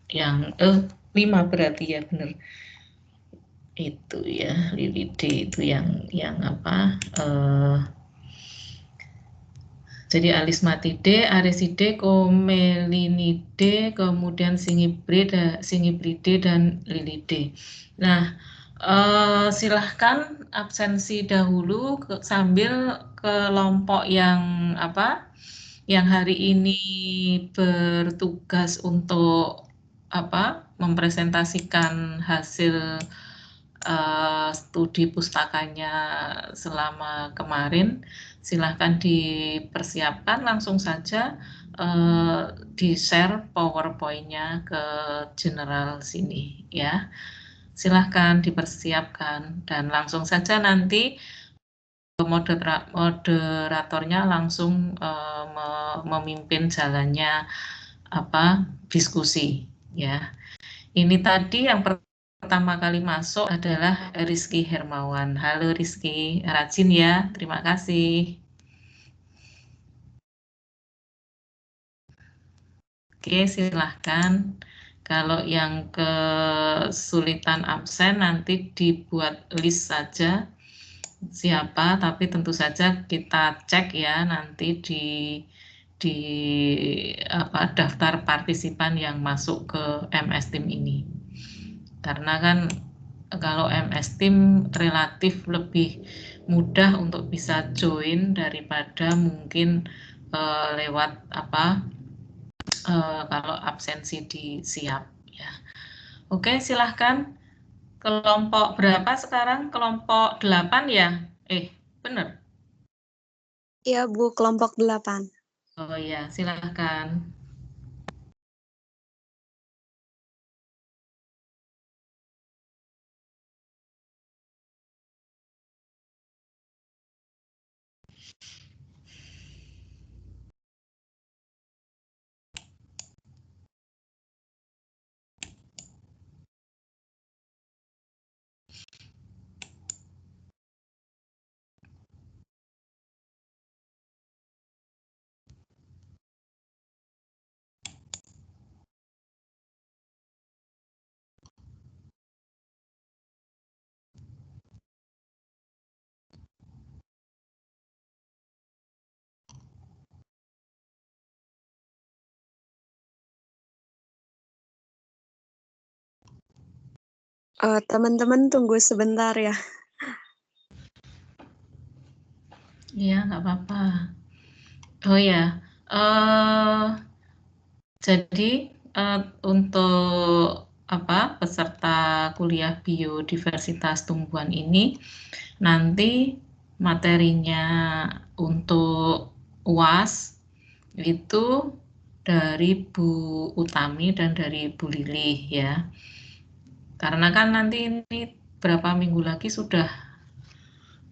yang 5 berarti ya, benar. Itu ya, Lilide itu yang apa? Jadi Alismatide, Ariside, Comelinidae, kemudian Singibride dan Lilide. Nah, silahkan absensi dahulu sambil kelompok yang apa? Yang hari ini bertugas untuk apa? Mempresentasikan hasil studi pustakanya selama kemarin. Silahkan dipersiapkan langsung saja di-share PowerPoint-nya ke general sini ya. Silahkan dipersiapkan dan langsung saja nanti moderatornya langsung memimpin jalannya apa diskusi ya. Ini tadi yang pertama kali masuk adalah Rizky Hermawan. Halo Rizky, rajin ya, terima kasih. Oke, silahkan. Kalau yang kesulitan absen nanti dibuat list saja siapa, tapi tentu saja kita cek ya nanti di apa daftar partisipan yang masuk ke MS Team ini. Karena kan kalau MS Team relatif lebih mudah untuk bisa join daripada mungkin lewat apa kalau absensi siap ya. Oke, silahkan. Kelompok berapa sekarang? Kelompok 8 ya? Benar. Iya, Bu, kelompok 8. Oh ya, silahkan. Teman-teman tunggu sebentar ya. Iya, nggak apa-apa. Oh ya, jadi untuk apa peserta kuliah biodiversitas tumbuhan ini nanti materinya untuk UAS itu dari Bu Utami dan dari Bu Lilih ya. Karena kan nanti ini berapa minggu lagi sudah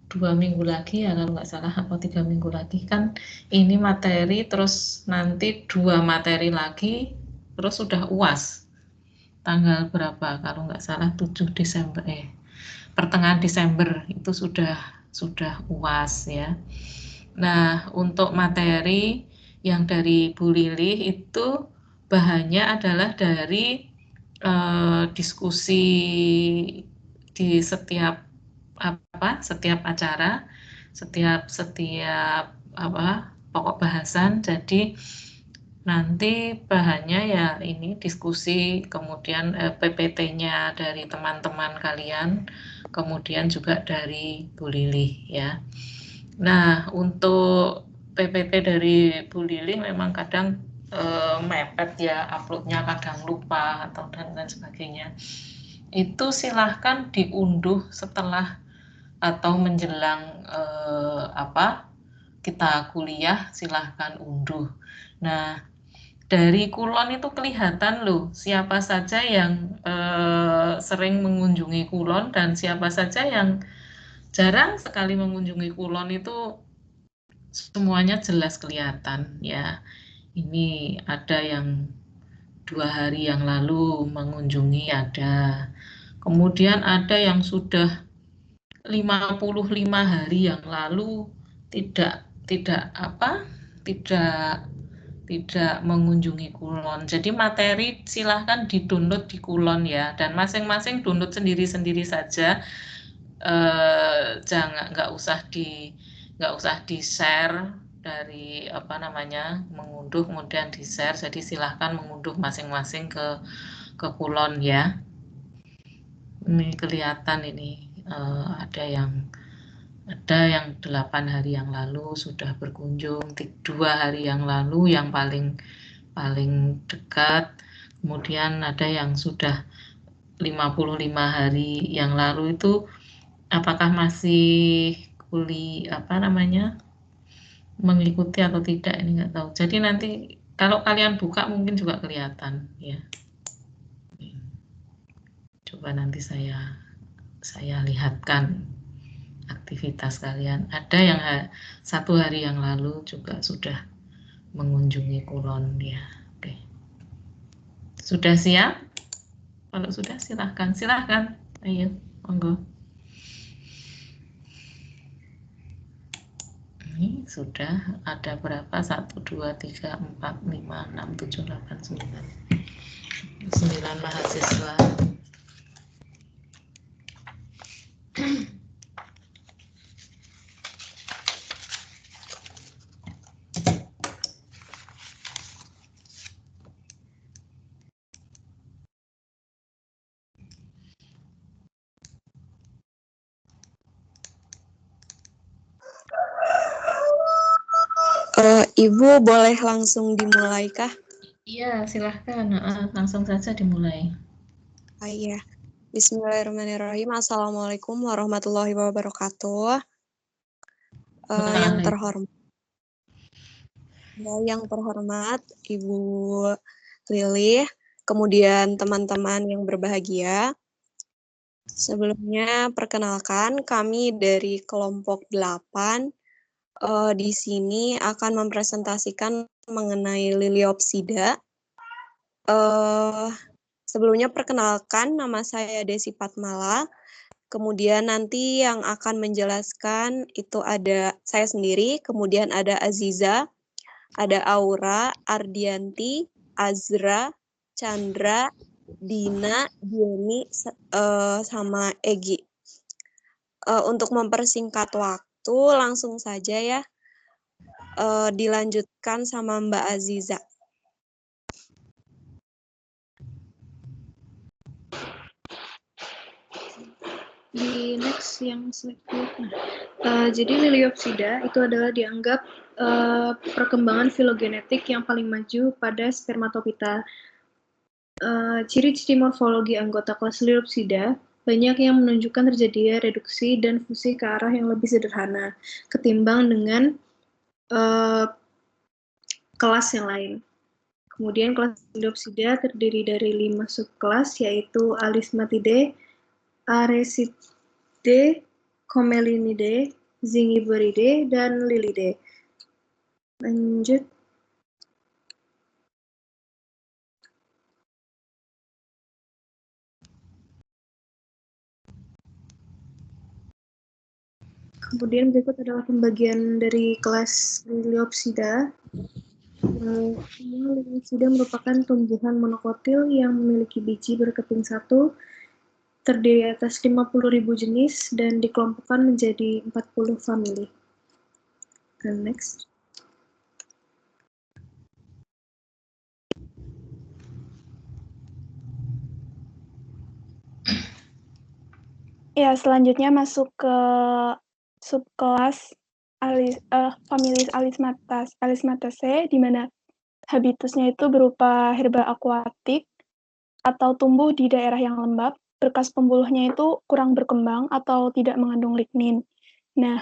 2 minggu lagi ya kalau nggak salah atau 3 minggu lagi kan ini materi terus nanti 2 materi lagi terus sudah UAS tanggal berapa kalau nggak salah 7 Desember pertengahan Desember itu sudah UAS ya. Nah untuk materi yang dari Bu Lilih itu bahannya adalah dari diskusi di setiap acara, setiap apa pokok bahasan. Jadi nanti bahannya ya ini diskusi, kemudian PPT-nya dari teman-teman kalian, kemudian juga dari Bu Lilih ya. Nah, untuk PPT dari Bu Lilih memang kadang mepet ya, uploadnya kadang lupa atau dan sebagainya. Itu silahkan diunduh setelah atau menjelang kita kuliah, silahkan unduh. Nah, dari Kulon itu kelihatan loh siapa saja yang sering mengunjungi Kulon dan siapa saja yang jarang sekali mengunjungi Kulon itu semuanya jelas kelihatan ya. Ini ada yang 2 hari yang lalu mengunjungi ada. Kemudian ada yang sudah 55 hari yang lalu tidak tidak mengunjungi Kulon. Jadi materi silahkan di-download di Kulon ya, dan masing-masing download sendiri-sendiri saja. Nggak usah di-share dari apa namanya mengunduh kemudian di-share. Jadi silahkan mengunduh masing-masing ke Kulon ya. Ini kelihatan ini ada yang 8 hari yang lalu sudah berkunjung, 2 hari yang lalu yang paling dekat, kemudian ada yang sudah 55 hari yang lalu. Itu apakah masih mengikuti atau tidak, ini nggak tahu. Jadi nanti kalau kalian buka mungkin juga kelihatan ya. Coba nanti saya lihatkan aktivitas kalian. Ada yang 1 hari yang lalu juga sudah mengunjungi Kulon ya. Oke. Sudah siap? Kalau sudah silahkan. Ayo, monggo. Ini sudah ada berapa? 1, 2, 3, 4, 5, 6, 7, 8, 9. 9 mahasiswa. Ibu boleh langsung dimulai kah? Iya, silahkan. Langsung saja dimulai. Iya. Bismillahirrahmanirrahim. Assalamualaikum warahmatullahi wabarakatuh. Yang terhormat Ibu Lili, kemudian teman-teman yang berbahagia. Sebelumnya perkenalkan, kami dari kelompok 8 di sini akan mempresentasikan mengenai Liliopsida. Sebelumnya perkenalkan, nama saya Desi Patmala. Kemudian nanti yang akan menjelaskan itu ada saya sendiri, kemudian ada Aziza, ada Aura, Ardianti, Azra, Chandra, Dina, Dieni, sama Egi. Untuk mempersingkat waktu, langsung saja ya. Dilanjutkan sama Mbak Aziza. Di next yang selanjutnya. Jadi Liliopsida itu adalah dianggap perkembangan filogenetik yang paling maju pada spermatopita. Ciri-ciri morfologi anggota kelas Liliopsida banyak yang menunjukkan terjadinya reduksi dan fusi ke arah yang lebih sederhana ketimbang dengan kelas yang lain. Kemudian kelas Liliopsida terdiri dari 5 subkelas, yaitu Alismatidae, Arecidae, Comelinidae, Zingiberidae, dan Lilidae. Lanjut. Kemudian berikut adalah pembagian dari kelas Liliopsida. Liliopsida merupakan tumbuhan monokotil yang memiliki biji berkeping satu, terdiri atas 50.000 jenis, dan dikelompokkan menjadi 40 famili. And next. Ya, selanjutnya masuk ke subkelas familis Alismataceae, di mana habitusnya itu berupa herba akuatik atau tumbuh di daerah yang lembab. Berkas pembuluhnya itu kurang berkembang atau tidak mengandung lignin. Nah,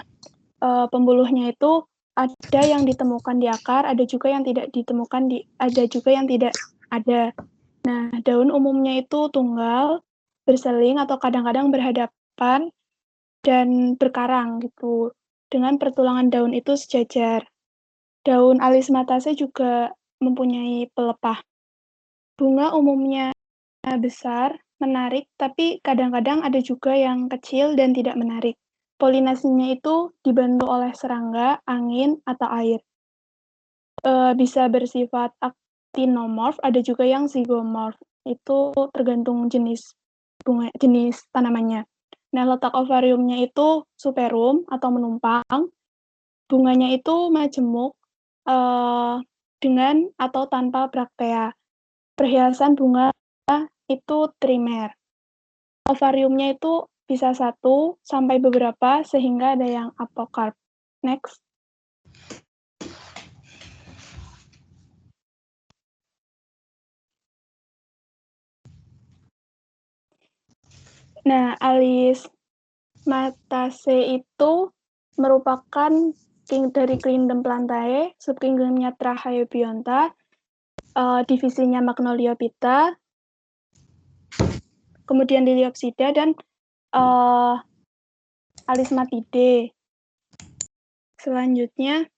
pembuluhnya itu ada yang ditemukan di akar, ada juga yang tidak ditemukan ada juga yang tidak ada. Nah, daun umumnya itu tunggal, berseling atau kadang-kadang berhadapan dan berkarang gitu. Dengan pertulangan daun itu sejajar. Daun Alismataceae juga mempunyai pelepah. Bunga umumnya besar, menarik, tapi kadang-kadang ada juga yang kecil dan tidak menarik. Polinasinya itu dibantu oleh serangga, angin, atau air. bisa bersifat actinomorph, ada juga yang zygomorph. Itu tergantung jenis bunga, jenis tanamannya. Nah, letak ovariumnya itu superum atau menumpang. Bunganya itu majemuk dengan atau tanpa braktea. Perhiasan bunga itu trimer. Ovariumnya itu bisa 1 sampai beberapa sehingga ada yang apokarp. Next. Nah, alis mataceae itu merupakan dari kingdom Plantae, subkingdomnya Trachyobionta, divisinya Magnoliophyta, kemudian Liliopsida, dan Alismatidae. Selanjutnya,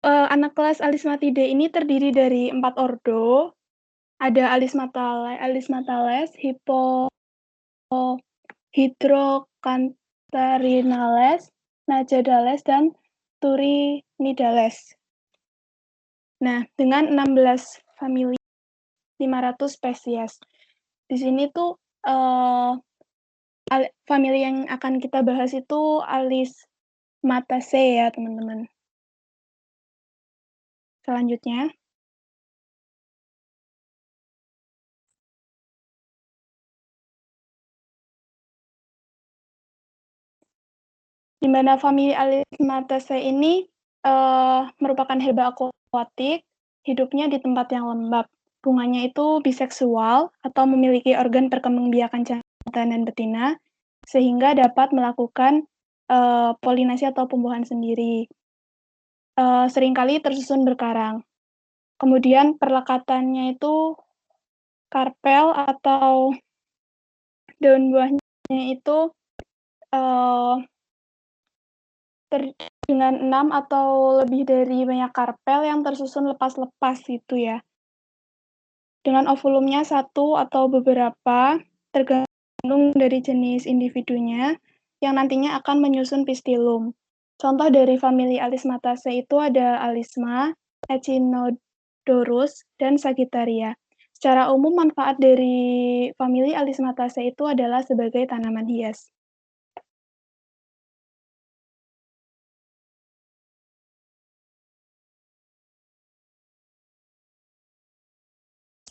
anak kelas Alismatidae ini terdiri dari 4 ordo. Ada Alismatales, Hydrocantarinales, Najadales, dan Turinidales. Nah, dengan 16 famili 500 spesies. Di sini tuh famili yang akan kita bahas itu Alismataceae ya, teman-teman. Selanjutnya. Di mana famili Alismataceae ini merupakan herba akuatik, hidupnya di tempat yang lembab. Bunganya itu biseksual atau memiliki organ perkembangbiakan jantan dan betina, sehingga dapat melakukan polinasi atau pembuahan sendiri. Seringkali tersusun berkarang. Kemudian perlekatannya itu karpel atau daun buahnya itu dengan 6 atau lebih dari banyak karpel yang tersusun lepas-lepas gitu ya. Dengan ovulumnya 1 atau beberapa, tergantung dari jenis individunya, yang nantinya akan menyusun pistilum. Contoh dari famili Alismataceae itu ada Alisma, Echinodorus, dan Sagittaria. Secara umum manfaat dari famili Alismataceae itu adalah sebagai tanaman hias.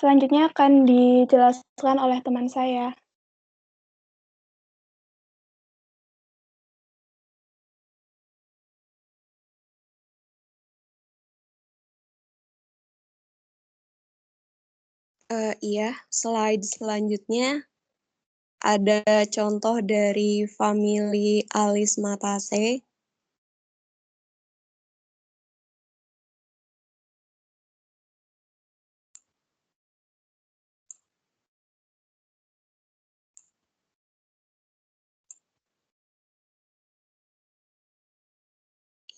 Selanjutnya akan dijelaskan oleh teman saya. Iya, slide selanjutnya ada contoh dari famili Alismataceae.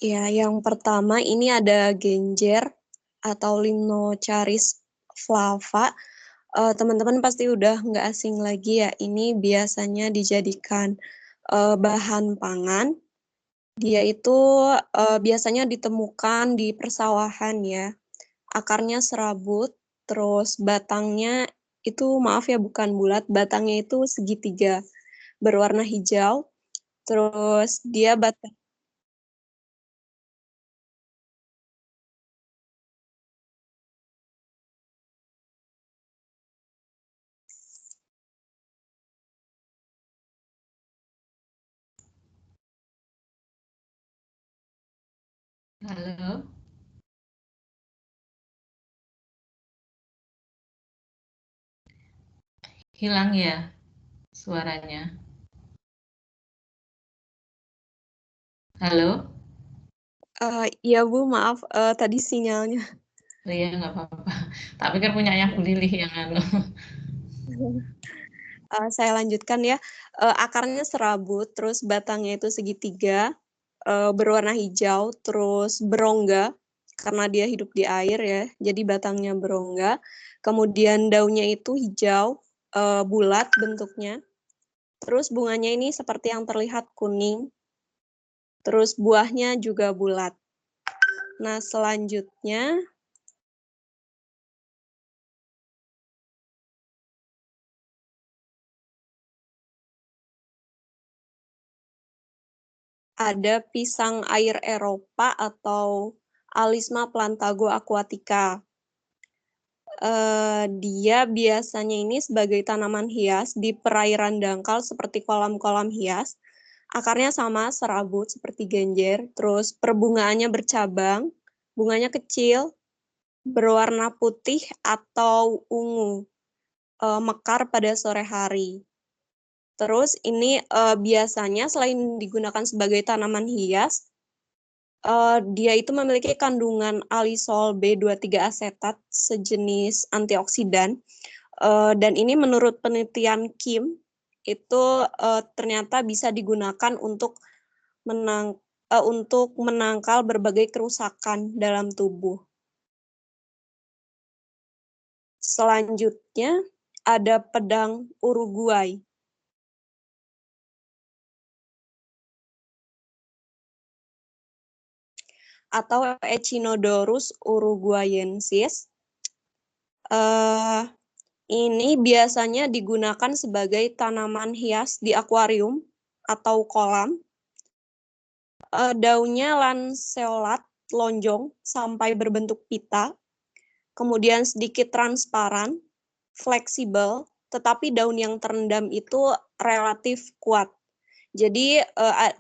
Ya, yang pertama ini ada genjer atau Limnocharis flava. Teman-teman pasti udah nggak asing lagi ya, ini biasanya dijadikan bahan pangan. Dia itu biasanya ditemukan di persawahan ya. Akarnya serabut, terus batangnya itu maaf ya bukan bulat, batangnya itu segitiga berwarna hijau. Terus dia batang Halo, hilang ya suaranya. Halo? Iya Bu, maaf tadi sinyalnya. Oh iya, nggak apa-apa. Tak pikir punyanya Bu Lilih yang anu. Saya lanjutkan ya. Akarnya serabut, terus batangnya itu segitiga, berwarna hijau, terus berongga karena dia hidup di air ya, jadi batangnya berongga. Kemudian daunnya itu hijau, bulat bentuknya. Terus bunganya ini seperti yang terlihat kuning. Terus buahnya juga bulat. Nah, selanjutnya ada pisang air Eropa atau Alisma plantago aquatica. Dia biasanya ini sebagai tanaman hias di perairan dangkal seperti kolam-kolam hias. Akarnya sama, serabut seperti genjer. Terus perbungaannya bercabang, bunganya kecil, berwarna putih atau ungu, mekar pada sore hari. Terus ini biasanya selain digunakan sebagai tanaman hias, dia itu memiliki kandungan alisol B23 asetat, sejenis antioksidan. Dan ini menurut penelitian Kim, itu ternyata bisa digunakan untuk menangkal berbagai kerusakan dalam tubuh. Selanjutnya ada pedang Uruguay. Atau Echinodorus uruguayensis. Ini biasanya digunakan sebagai tanaman hias di akuarium atau kolam. Daunnya lanceolat, lonjong, sampai berbentuk pita. Kemudian sedikit transparan, fleksibel, tetapi daun yang terendam itu relatif kuat. Jadi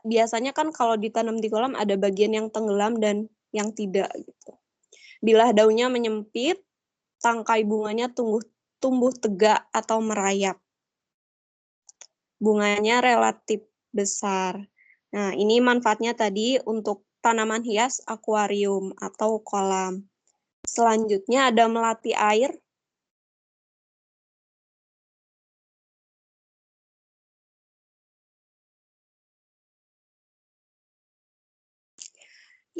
biasanya kan kalau ditanam di kolam ada bagian yang tenggelam dan yang tidak gitu. Bilah daunnya menyempit, tangkai bunganya tumbuh tegak atau merayap. Bunganya relatif besar. Nah, ini manfaatnya tadi untuk tanaman hias akuarium atau kolam. Selanjutnya ada melati air.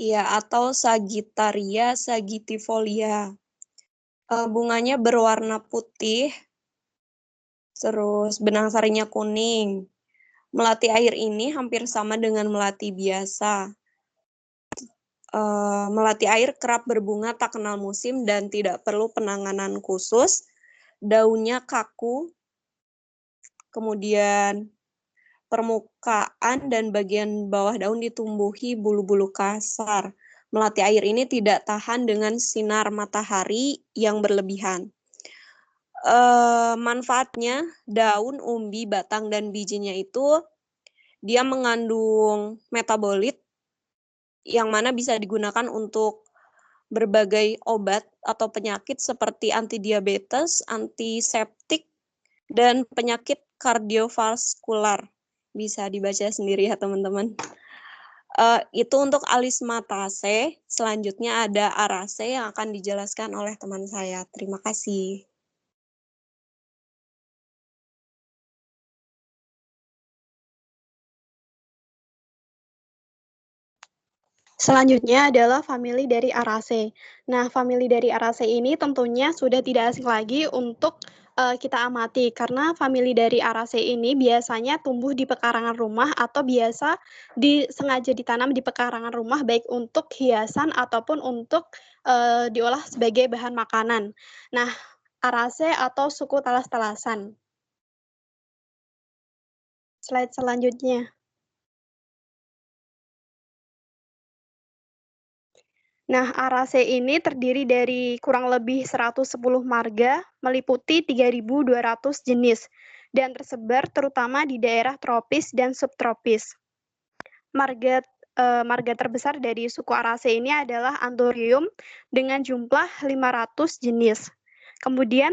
Iya, atau Sagittaria saggitifolia. Bunganya berwarna putih, terus benang sarinya kuning. Melati air ini hampir sama dengan melati biasa. Melati air kerap berbunga tak kenal musim dan tidak perlu penanganan khusus. Daunnya kaku, kemudian permukaan dan bagian bawah daun ditumbuhi bulu-bulu kasar. Melati air ini tidak tahan dengan sinar matahari yang berlebihan. Manfaatnya, daun, umbi, batang, dan bijinya itu dia mengandung metabolit yang mana bisa digunakan untuk berbagai obat atau penyakit seperti antidiabetes, antiseptik, dan penyakit kardiovaskular. Bisa dibaca sendiri ya teman-teman. Itu untuk alismatase. Selanjutnya ada arase yang akan dijelaskan oleh teman saya. Terima kasih. Selanjutnya adalah famili dari Araceae. Nah, famili dari Araceae ini tentunya sudah tidak asing lagi untuk kita amati karena famili dari Araceae ini biasanya tumbuh di pekarangan rumah atau biasa sengaja ditanam di pekarangan rumah baik untuk hiasan ataupun untuk diolah sebagai bahan makanan. Nah, Araceae atau suku talas-talasan. Slide selanjutnya. Nah, Araceae ini terdiri dari kurang lebih 110 marga, meliputi 3.200 jenis, dan tersebar terutama di daerah tropis dan subtropis. Marga terbesar dari suku Araceae ini adalah Anthurium dengan jumlah 500 jenis. Kemudian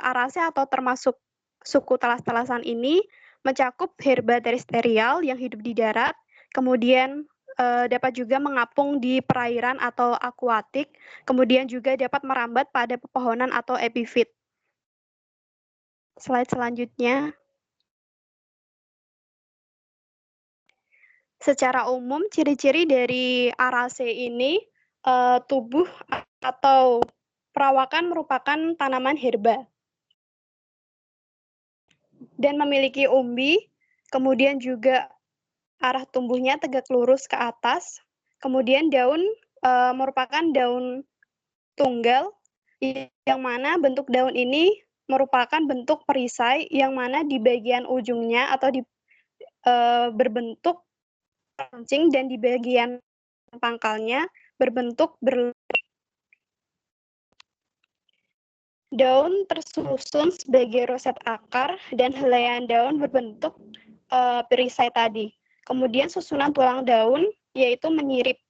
Araceae atau termasuk suku talas-talasan ini mencakup herba terestrial yang hidup di darat, kemudian dapat juga mengapung di perairan atau akuatik, kemudian juga dapat merambat pada pepohonan atau epifit. Slide selanjutnya. Secara umum, ciri-ciri dari Araceae ini tubuh atau perawakan merupakan tanaman herba dan memiliki umbi, kemudian juga arah tumbuhnya tegak lurus ke atas, kemudian daun merupakan daun tunggal, yang mana bentuk daun ini merupakan bentuk perisai, yang mana di bagian ujungnya atau berbentuk runcing dan di bagian pangkalnya berbentuk daun tersusun sebagai roset akar dan helaian daun berbentuk perisai tadi. Kemudian susunan tulang daun yaitu menyirip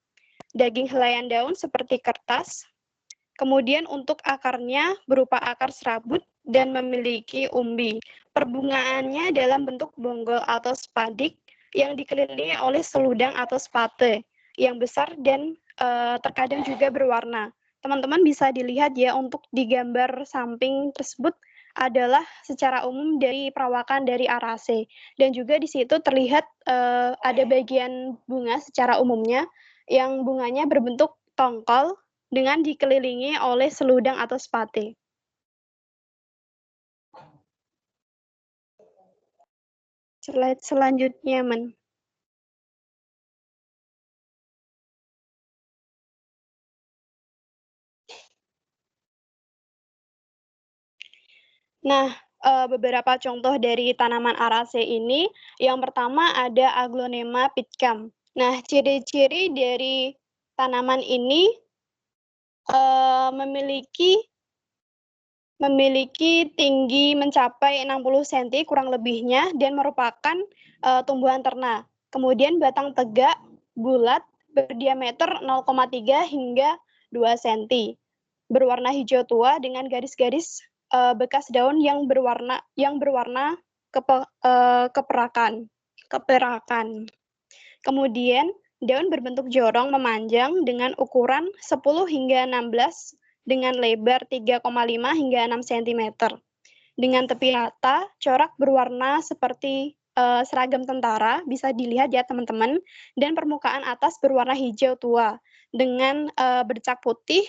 daging helaian daun seperti kertas. Kemudian untuk akarnya berupa akar serabut dan memiliki umbi. Perbungaannya dalam bentuk bonggol atau spadik yang dikelilingi oleh seludang atau spate yang besar dan terkadang juga berwarna. Teman-teman bisa dilihat ya, untuk di gambar samping tersebut adalah secara umum dari perawakan dari Araceae. Dan juga di situ terlihat ada bagian bunga secara umumnya yang bunganya berbentuk tongkol dengan dikelilingi oleh seludang atau spate. Slide selanjutnya, Men. Nah, beberapa contoh dari tanaman Araceae ini, yang pertama ada Aglonema pitkam. Nah, ciri-ciri dari tanaman ini memiliki tinggi mencapai 60 cm kurang lebihnya dan merupakan tumbuhan ternak. Kemudian batang tegak, bulat, berdiameter 0,3 hingga 2 cm. Berwarna hijau tua dengan garis-garis bekas daun yang berwarna keperakan. Kemudian daun berbentuk jorong memanjang dengan ukuran 10 hingga 16 dengan lebar 3,5 hingga 6 cm. Dengan tepi rata, corak berwarna seperti seragam tentara, bisa dilihat ya teman-teman, dan permukaan atas berwarna hijau tua dengan bercak putih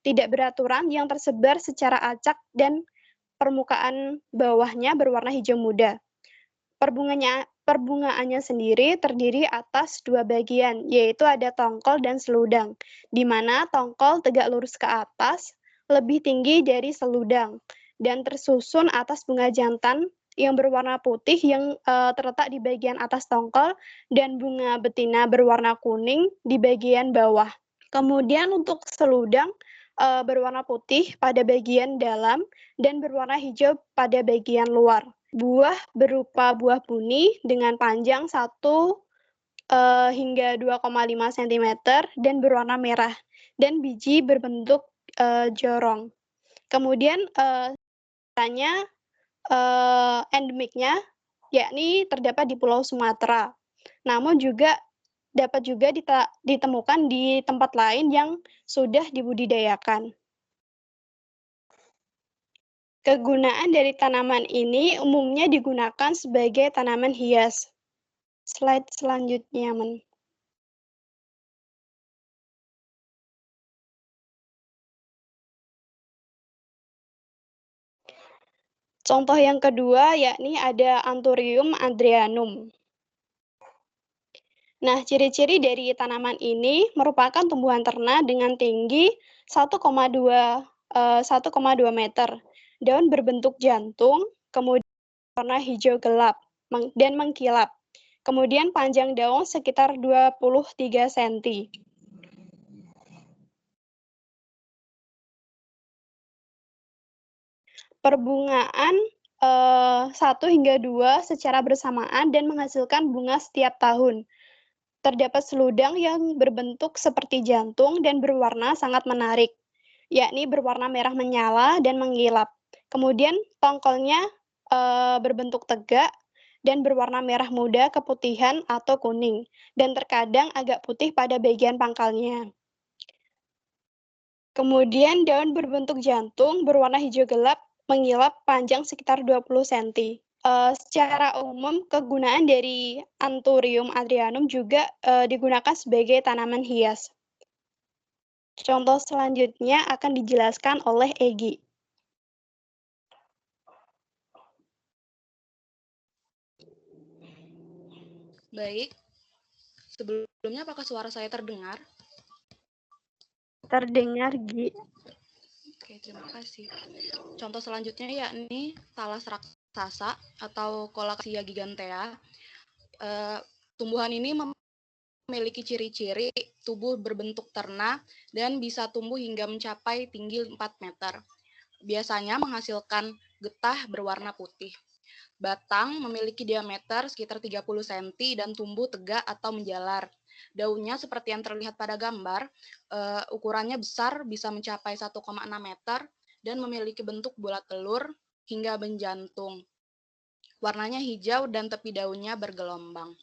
tidak beraturan yang tersebar secara acak dan permukaan bawahnya berwarna hijau muda. Perbungaannya sendiri terdiri atas dua bagian, yaitu ada tongkol dan seludang, di mana tongkol tegak lurus ke atas, lebih tinggi dari seludang, dan tersusun atas bunga jantan yang berwarna putih yang terletak di bagian atas tongkol, dan bunga betina berwarna kuning di bagian bawah. Kemudian untuk seludang berwarna putih pada bagian dalam dan berwarna hijau pada bagian luar. Buah berupa buah buni dengan panjang 1 hingga 2,5 cm dan berwarna merah, dan biji berbentuk jorong. Kemudian endemiknya yakni terdapat di Pulau Sumatera. Namun dapat juga ditemukan di tempat lain yang sudah dibudidayakan. Kegunaan dari tanaman ini umumnya digunakan sebagai tanaman hias. Slide selanjutnya, Men. Contoh yang kedua yakni ada Anthurium adrianum. Nah, ciri-ciri dari tanaman ini merupakan tumbuhan ternak dengan tinggi 1,2 meter. Daun berbentuk jantung, kemudian warna hijau gelap dan mengkilap. Kemudian panjang daun sekitar 23 cm. Perbungaan 1 hingga 2 secara bersamaan dan menghasilkan bunga setiap tahun. Terdapat seludang yang berbentuk seperti jantung dan berwarna sangat menarik, yakni berwarna merah menyala dan mengkilap. Kemudian tongkolnya berbentuk tegak dan berwarna merah muda keputihan atau kuning, dan terkadang agak putih pada bagian pangkalnya. Kemudian daun berbentuk jantung berwarna hijau gelap mengkilap panjang sekitar 20 cm. Secara umum, kegunaan dari Anthurium adrianum juga digunakan sebagai tanaman hias. Contoh selanjutnya akan dijelaskan oleh Egy. Baik, sebelumnya apakah suara saya terdengar? Terdengar, Gi. Oke, terima kasih. Contoh selanjutnya yakni talas raksasa atau Colacasia gigantea. Tumbuhan ini memiliki ciri-ciri tubuh berbentuk terna dan bisa tumbuh hingga mencapai tinggi 4 meter. Biasanya menghasilkan getah berwarna putih. Batang memiliki diameter sekitar 30 cm dan tumbuh tegak atau menjalar. Daunnya seperti yang terlihat pada gambar, ukurannya besar, bisa mencapai 1,6 meter dan memiliki bentuk bulat telur hingga menjantung. Warnanya hijau dan tepi daunnya bergelombang.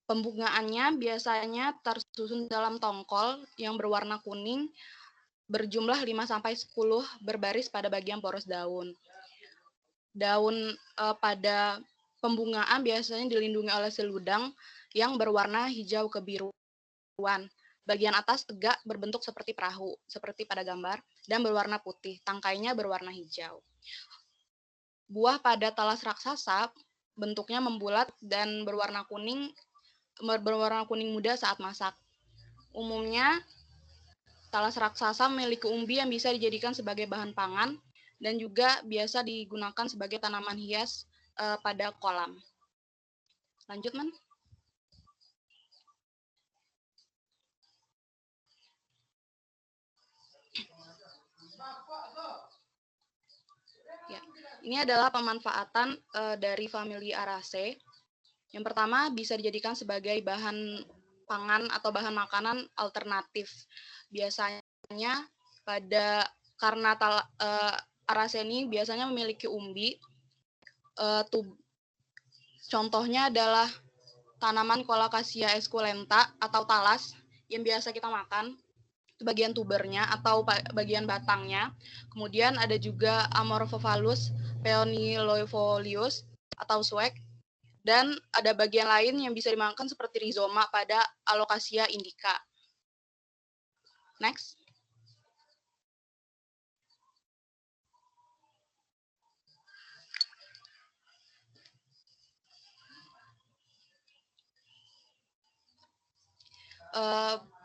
Pembungaannya biasanya tersusun dalam tongkol yang berwarna kuning, berjumlah 5-10 berbaris pada bagian poros daun. Daun pada pembungaan biasanya dilindungi oleh seludang yang berwarna hijau kebiruan. Bagian atas tegak berbentuk seperti perahu, seperti pada gambar, dan berwarna putih. Tangkainya berwarna hijau. Buah pada talas raksasa bentuknya membulat dan berwarna kuning muda saat masak. Umumnya, talas raksasa memiliki umbi yang bisa dijadikan sebagai bahan pangan dan juga biasa digunakan sebagai tanaman hias pada kolam. Lanjut, Man. Ya, ini adalah pemanfaatan dari famili Araceae. Yang pertama, bisa dijadikan sebagai bahan pangan atau bahan makanan alternatif. Biasanya karena Araceae ini biasanya memiliki umbi. Contohnya adalah tanaman Colacasia esculenta atau talas yang biasa kita makan, bagian tubernya atau bagian batangnya. Kemudian ada juga Amorphophallus peoniloifolius atau swag, dan ada bagian lain yang bisa dimakan seperti rizoma pada Alocasia indica. Next.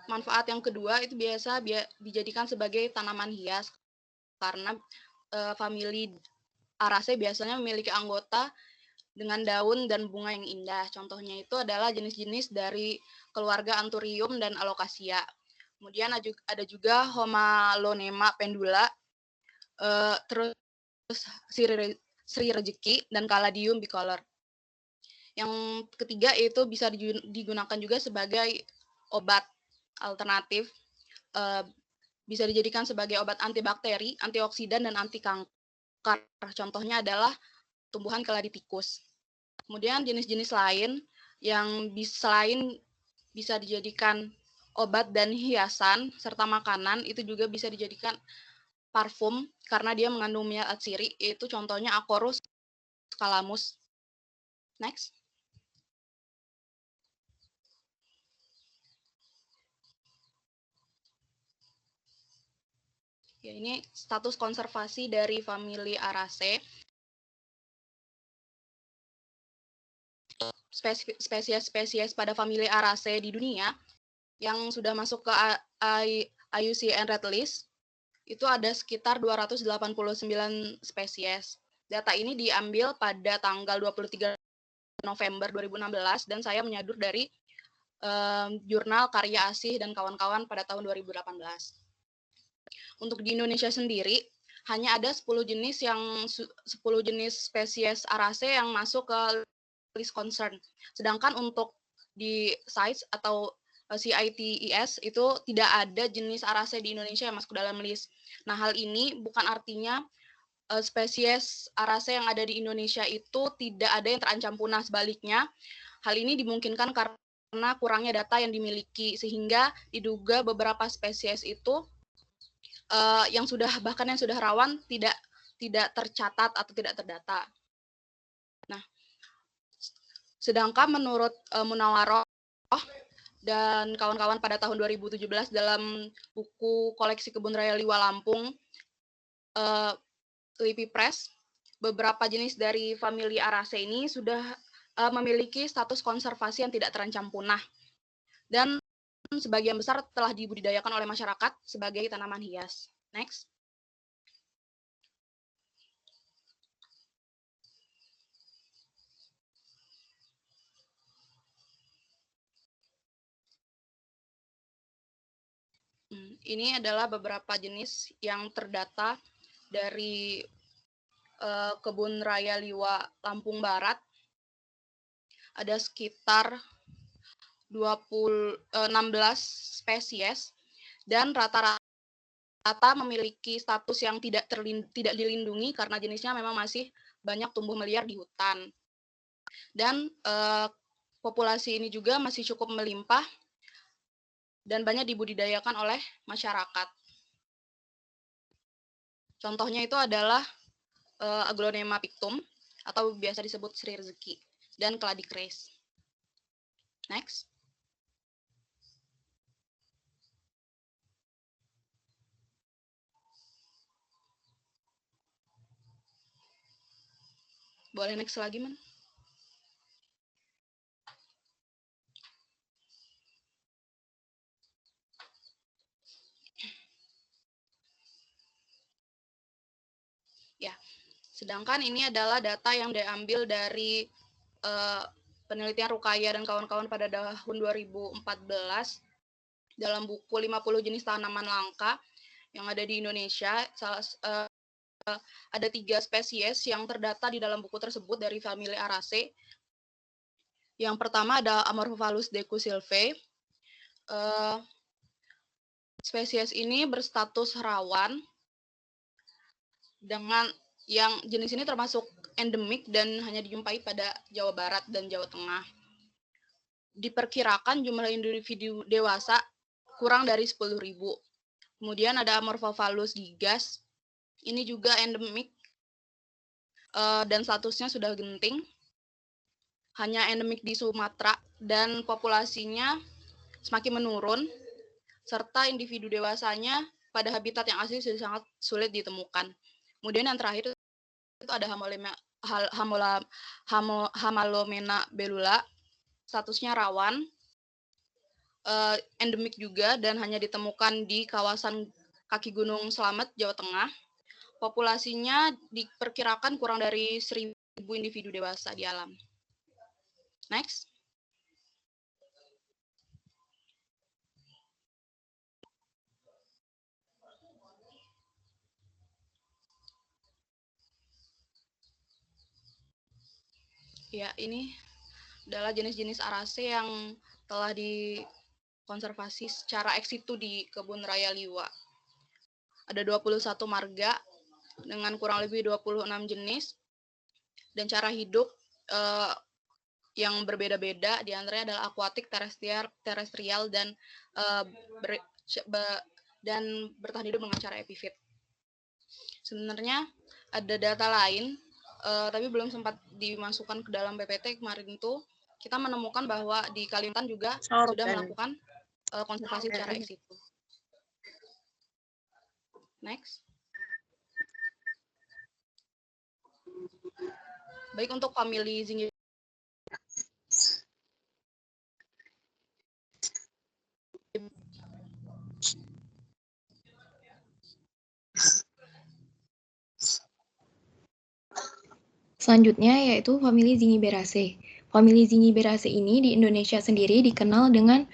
Manfaat yang kedua itu biasa dijadikan sebagai tanaman hias karena famili Araceae biasanya memiliki anggota dengan daun dan bunga yang indah. Contohnya itu adalah jenis-jenis dari keluarga Anthurium dan Alocasia. Kemudian ada juga Homalonema pendula, terus Sri Rejeki, dan Caladium bicolor. Yang ketiga itu bisa digunakan juga sebagai obat alternatif, bisa dijadikan sebagai obat antibakteri, antioksidan, dan anti kanker. Contohnya adalah tumbuhan keladi tikus. Kemudian jenis-jenis lain yang selain bisa dijadikan obat dan hiasan serta makanan, itu juga bisa dijadikan parfum karena dia mengandung minyak atsiri, yaitu contohnya Acorus calamus. Next. Ya, ini status konservasi dari famili Araceae. Spesies-spesies pada famili Araceae di dunia yang sudah masuk ke IUCN Red List itu ada sekitar 289 spesies. Data ini diambil pada tanggal 23 November 2016 dan saya menyadur dari jurnal Karya Asih dan kawan-kawan pada tahun 2018. Untuk di Indonesia sendiri, hanya ada 10 jenis spesies Araceae yang masuk ke list concern. Sedangkan untuk di CITES atau CITES itu tidak ada jenis Araceae di Indonesia yang masuk dalam list. Nah, hal ini bukan artinya spesies Araceae yang ada di Indonesia itu tidak ada yang terancam punah. Sebaliknya, hal ini dimungkinkan karena kurangnya data yang dimiliki, sehingga diduga beberapa spesies itu yang sudah rawan tidak tercatat atau tidak terdata. Nah, sedangkan menurut Munawaroh dan kawan-kawan pada tahun 2017 dalam buku koleksi Kebun Raya Liwa Lampung, LIPI Press, beberapa jenis dari famili Araceae ini sudah memiliki status konservasi yang tidak terancam punah, dan sebagian besar telah dibudidayakan oleh masyarakat sebagai tanaman hias. Next. Ini adalah beberapa jenis yang terdata dari Kebun Raya Liwa Lampung Barat. Ada sekitar 16 spesies dan rata-rata memiliki status yang tidak dilindungi karena jenisnya memang masih banyak tumbuh meliar di hutan. Dan populasi ini juga masih cukup melimpah dan banyak dibudidayakan oleh masyarakat. Contohnya itu adalah Aglonema pictum atau biasa disebut Sri Rezeki dan Keladi Keris. Next. Boleh next lagi, Man? Ya, sedangkan ini adalah data yang diambil dari penelitian Rukaya dan kawan-kawan pada tahun 2014 dalam buku 50 jenis tanaman langka yang ada di Indonesia. Ada 3 spesies yang terdata di dalam buku tersebut dari famili Araceae. Yang pertama ada Amorphophallus decussylvae. Spesies ini berstatus rawan dengan yang jenis ini termasuk endemik dan hanya dijumpai pada Jawa Barat dan Jawa Tengah. Diperkirakan jumlah individu dewasa kurang dari 10.000. Kemudian ada Amorphophallus gigas. Ini juga endemik dan statusnya sudah genting. Hanya endemik di Sumatera dan populasinya semakin menurun, serta individu dewasanya pada habitat yang asli sudah sangat sulit ditemukan. Kemudian yang terakhir itu ada Hamalomena belula, statusnya rawan, endemik juga dan hanya ditemukan di kawasan kaki Gunung Slamet, Jawa Tengah. Populasinya diperkirakan kurang dari 1.000 individu dewasa di alam. Next. Ya, ini adalah jenis-jenis Araceae yang telah dikonservasi secara ex situ di Kebun Raya Liwa. Ada 21 marga dengan kurang lebih 26 jenis dan cara hidup yang berbeda-beda, di antaranya adalah akuatik, terestrial dan bertahan hidup dengan cara epifit. Sebenarnya ada data lain, tapi belum sempat dimasukkan ke dalam PPT kemarin itu. Kita menemukan bahwa di Kalimantan juga sudah melakukan konservasi secara ex situ. Next. Baik, untuk famili Zingiberraceae selanjutnya yaitu famili Zingiberraceae. Famili Zingiberraceae ini di Indonesia sendiri dikenal dengan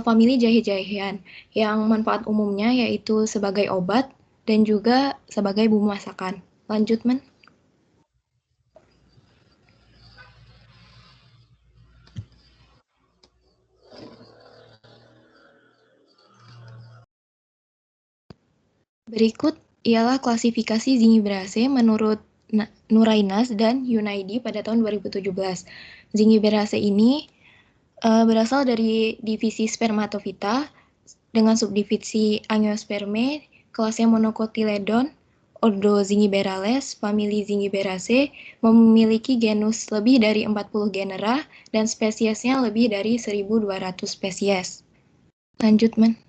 famili jahe-jahean yang manfaat umumnya yaitu sebagai obat dan juga sebagai bumbu masakan. Lanjut, Man. Berikut ialah klasifikasi Zingiberraceae menurut Nurainas dan Yunaidi pada tahun 2017. Zingiberraceae ini berasal dari divisi Spermatophyta dengan subdivisi Angiospermae, kelasnya Monocotyledon, Ordo Zingiberales, famili Zingiberaceae, memiliki genus lebih dari 40 genera dan spesiesnya lebih dari 1.200 spesies. Lanjut, Man.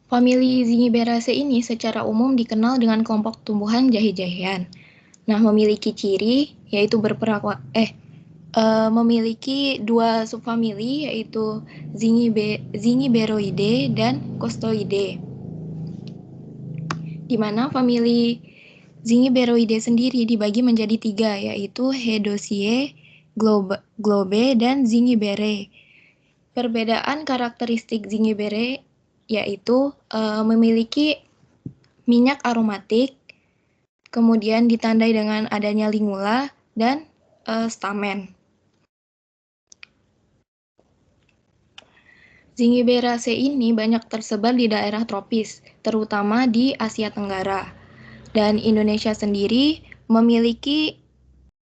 Famili Zingiberaceae ini secara umum dikenal dengan kelompok tumbuhan jahe-jahean. Nah, memiliki ciri yaitu memiliki dua subfamili yaitu Zingiberoideae dan Costoideae. Di mana famili Zingiberoideae sendiri dibagi menjadi tiga, yaitu Hedocae, Globe, dan Zingiberae. Perbedaan karakteristik Zingiberae yaitu memiliki minyak aromatik, kemudian ditandai dengan adanya lingula dan stamen. Zingiberaceae ini banyak tersebar di daerah tropis, terutama di Asia Tenggara. Dan Indonesia sendiri memiliki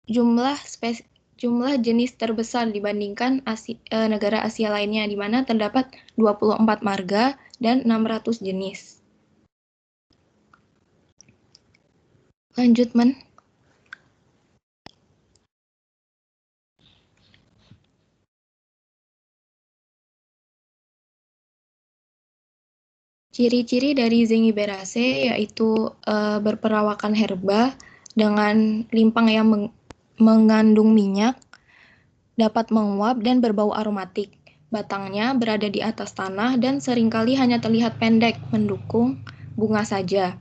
jumlah jenis terbesar dibandingkan negara Asia lainnya, di mana terdapat 24 marga dan 600 jenis. Lanjut, Man. Ciri-ciri dari Zingiberaceae yaitu berperawakan herba dengan limpang yang mengandung minyak, dapat menguap dan berbau aromatik. Batangnya berada di atas tanah dan seringkali hanya terlihat pendek, mendukung bunga saja.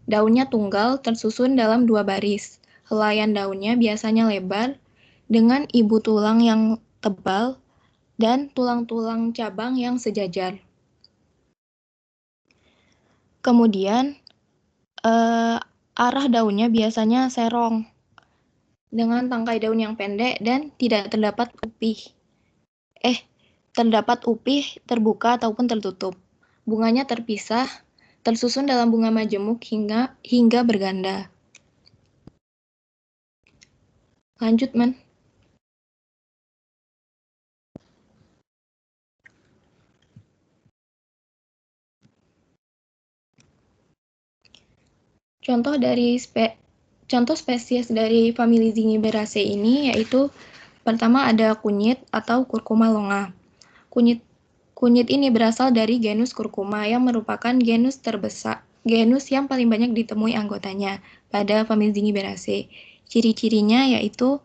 Daunnya tunggal, tersusun dalam 2 baris. Helaian daunnya biasanya lebar, dengan ibu tulang yang tebal, dan tulang-tulang cabang yang sejajar. Kemudian, arah daunnya biasanya serong, dengan tangkai daun yang pendek dan tidak terdapat upih terbuka ataupun tertutup. Bunganya terpisah, tersusun dalam bunga majemuk hingga berganda. Lanjut, Man. Contoh spesies dari famili Zingiberaceae ini yaitu pertama ada kunyit atau Curcuma longa. Kunyit ini berasal dari genus Curcuma yang merupakan genus yang paling banyak ditemui anggotanya pada famili Zingiberaceae. Ciri-cirinya yaitu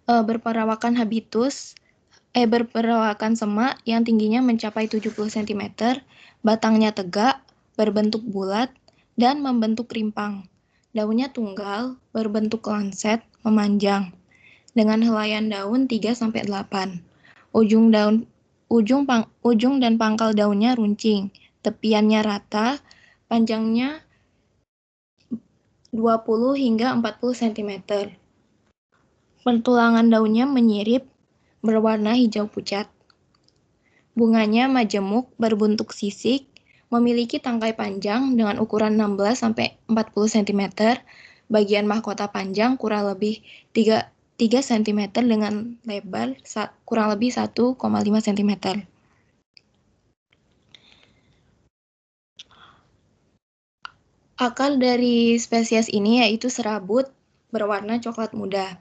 berperawakan semak yang tingginya mencapai 70 cm, batangnya tegak, berbentuk bulat, dan membentuk rimpang. Daunnya tunggal, berbentuk lancet, memanjang, dengan helaian daun 3-8. Ujung dan pangkal daunnya runcing, tepiannya rata, panjangnya 20 hingga 40 cm. Pertulangan daunnya menyirip, berwarna hijau pucat. Bunganya majemuk, berbentuk sisik, memiliki tangkai panjang dengan ukuran 16-40 cm, bagian mahkota panjang kurang lebih 3 cm dengan lebar kurang lebih 1,5 cm. Akar dari spesies ini yaitu serabut, berwarna coklat muda.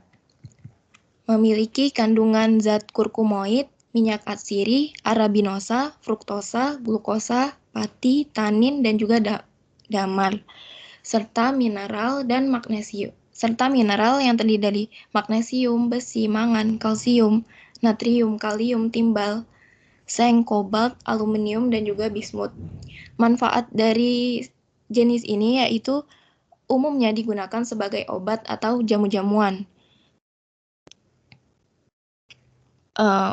Memiliki kandungan zat kurkumoid, minyak atsiri, arabinosa, fruktosa, glukosa, pati, tanin, dan juga damar, serta mineral yang terdiri dari magnesium, besi, mangan, kalsium, natrium, kalium, timbal, seng, kobalt, aluminium, dan juga bismut. Manfaat dari jenis ini yaitu umumnya digunakan sebagai obat atau jamu-jamuan.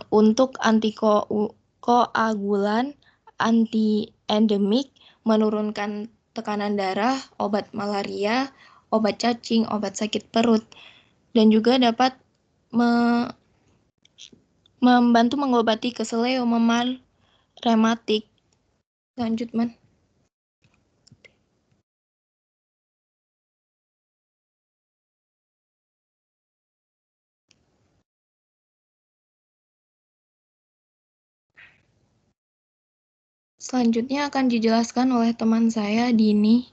Untuk antikoagulan, anti-endemik, menurunkan tekanan darah, obat malaria, obat cacing, obat sakit perut, dan juga dapat membantu mengobati keseleo, memar, rematik. Lanjut, Man. Selanjutnya akan dijelaskan oleh teman saya, Dini.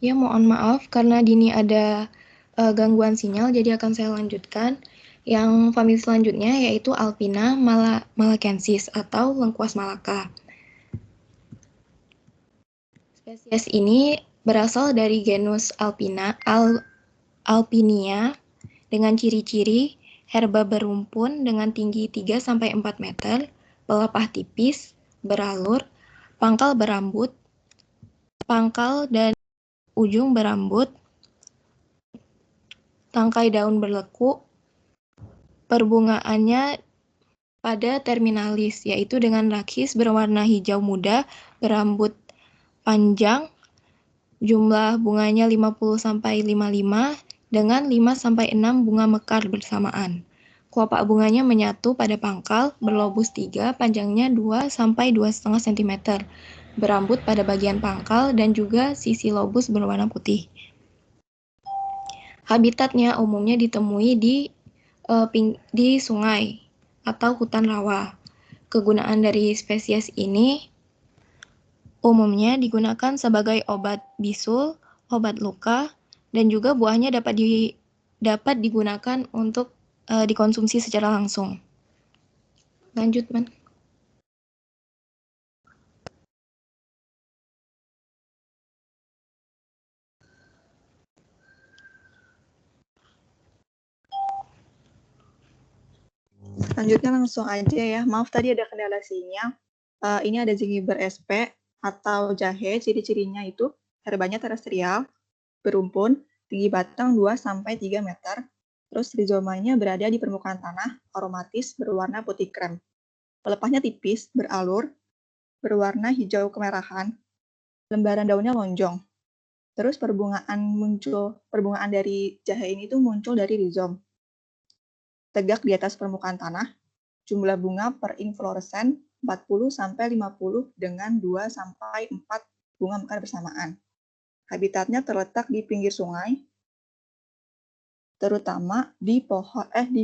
Ya, mohon maaf karena Dini ada gangguan sinyal, jadi akan saya lanjutkan. Yang famili selanjutnya yaitu Alpina malakensis atau lengkuas Malaka. Spesies ini berasal dari genus Alpinia dengan ciri-ciri herba berumpun dengan tinggi 3-4 meter, pelepah tipis, beralur, pangkal berambut, pangkal dan ujung berambut, tangkai daun berleku, perbungaannya pada terminalis, yaitu dengan rakis berwarna hijau muda, berambut panjang, jumlah bunganya 50-55, dengan 5-6 bunga mekar bersamaan. Kelopak bunganya menyatu pada pangkal, berlobus 3, panjangnya 2-2,5 cm, berambut pada bagian pangkal, dan juga sisi lobus berwarna putih. Habitatnya umumnya ditemui di sungai atau hutan rawa. Kegunaan dari spesies ini umumnya digunakan sebagai obat bisul, obat luka, dan juga buahnya dapat digunakan untuk dikonsumsi secara langsung. Lanjut, Man. Selanjutnya langsung aja ya. Maaf tadi ada kendala sinyal. Ini ada Zingiber sp atau jahe. Ciri-cirinya itu herbanya terestrial, berumpun, tinggi batang 2-3 meter. Terus rizomanya berada di permukaan tanah, aromatis, berwarna putih krem. Pelepahnya tipis, beralur, berwarna hijau kemerahan. Lembaran daunnya lonjong. Terus perbungaan dari jahe ini tuh muncul dari rizom. Tegak di atas permukaan tanah, jumlah bunga per inflorescen 40-50 dengan 2-4 bunga mekar bersamaan. Habitatnya terletak di pinggir sungai, terutama di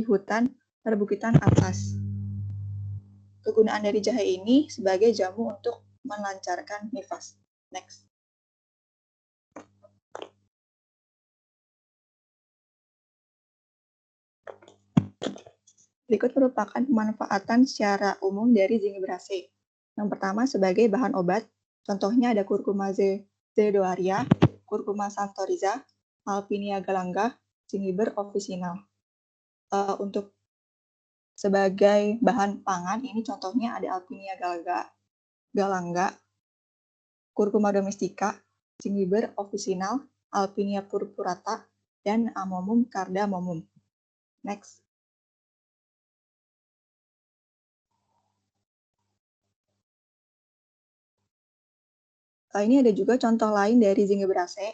hutan perbukitan atas. Kegunaan dari jahe ini sebagai jamu untuk melancarkan nifas. Next. Berikut merupakan pemanfaatan secara umum dari zingiberase. Yang pertama sebagai bahan obat, contohnya ada Curcuma zedoaria, Curcuma santoriza, Alpinia galanga, Zingiber officinal. Untuk sebagai bahan pangan, ini contohnya ada Alpinia galanga, Curcuma domestica, Zingiber officinal, Alpinia purpurata, dan Amomum cardamomum. Next. Ini ada juga contoh lain dari zingiberase.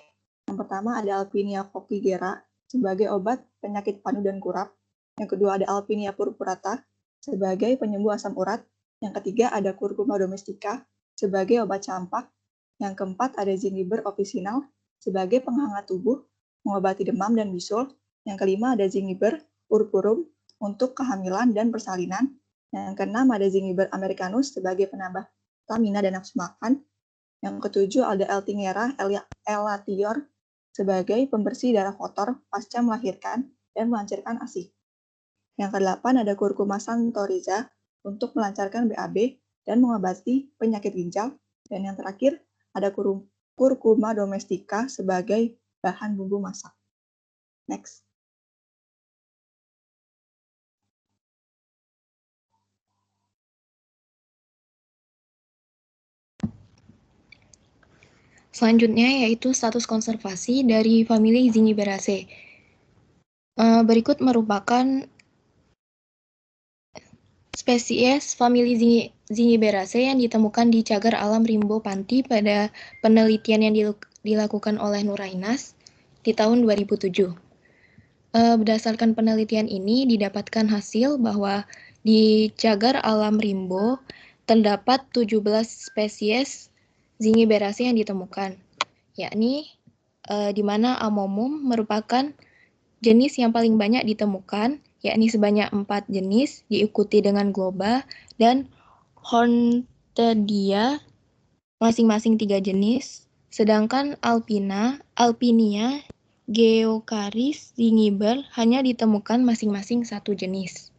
Yang pertama ada Alpinia copigera sebagai obat penyakit panu dan kurap. Yang kedua ada Alpinia purpurata sebagai penyembuh asam urat. Yang ketiga ada Curcuma domestica sebagai obat campak. Yang keempat ada Zingiber officinal sebagai penghangat tubuh, mengobati demam dan bisul. Yang kelima ada Zingiber purpurum untuk kehamilan dan persalinan. Yang keenam ada Zingiber americanus sebagai penambah stamina dan nafsu makan. Yang ketujuh ada Eltingera elatior sebagai pembersih darah kotor pasca melahirkan dan melancarkan ASI. Yang kedelapan ada Curcuma santoriza untuk melancarkan BAB dan mengobati penyakit ginjal. Dan yang terakhir ada Curcuma domestica sebagai bahan bumbu masak. Next. Selanjutnya yaitu status konservasi dari famili Zingiberaceae. Berikut merupakan spesies famili Zingiberaceae yang ditemukan di cagar alam Rimbo Panti pada penelitian yang dilakukan oleh Nurainas di tahun 2007. Berdasarkan penelitian ini didapatkan hasil bahwa di cagar alam Rimbo terdapat 17 spesies Zingiberaceae yang ditemukan, yakni di mana Amomum merupakan jenis yang paling banyak ditemukan, yakni sebanyak 4 jenis, diikuti dengan Globa dan Horntedia masing-masing 3 jenis, sedangkan Alpinia, Geocaris, Zingiber hanya ditemukan masing-masing 1 jenis.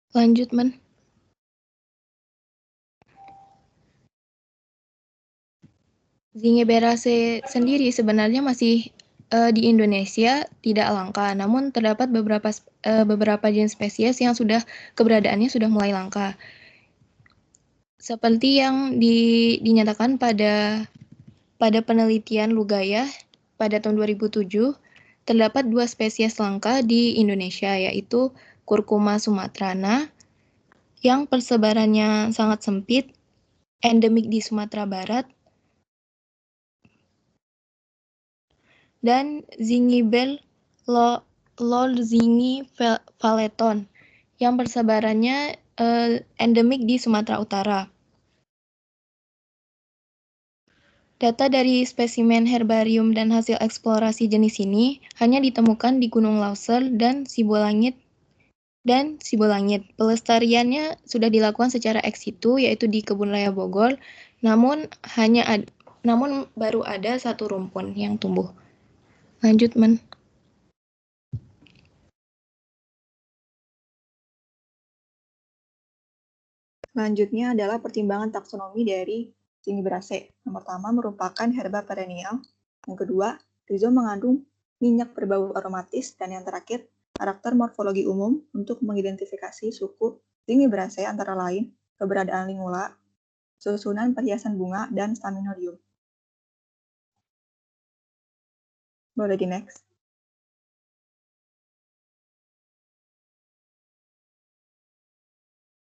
Lanjut, Men. Zingiberaceae sendiri sebenarnya masih di Indonesia tidak langka, namun terdapat beberapa jenis spesies yang keberadaannya sudah mulai langka. Seperti yang dinyatakan pada penelitian Lugaya pada tahun 2007, terdapat 2 spesies langka di Indonesia, yaitu Curcuma sumatrana yang persebarannya sangat sempit, endemik di Sumatera Barat, dan Zingibel lorzingi valeton yang persebarannya endemik di Sumatera Utara. Data dari spesimen herbarium dan hasil eksplorasi jenis ini hanya ditemukan di Gunung Lauser dan Sibolangit. Pelestariannya sudah dilakukan secara ex situ, yaitu di Kebun Raya Bogor, namun baru ada 1 rumpun yang tumbuh. Lanjut, Men. Selanjutnya adalah pertimbangan taksonomi dari Zingiberaceae. Yang pertama merupakan herba perennial. Yang kedua, rizom mengandung minyak berbau aromatis. Dan yang terakhir, karakter morfologi umum untuk mengidentifikasi suku Zingiberaceae antara lain keberadaan lingula, susunan perhiasan bunga, dan staminodium. Boleh di next.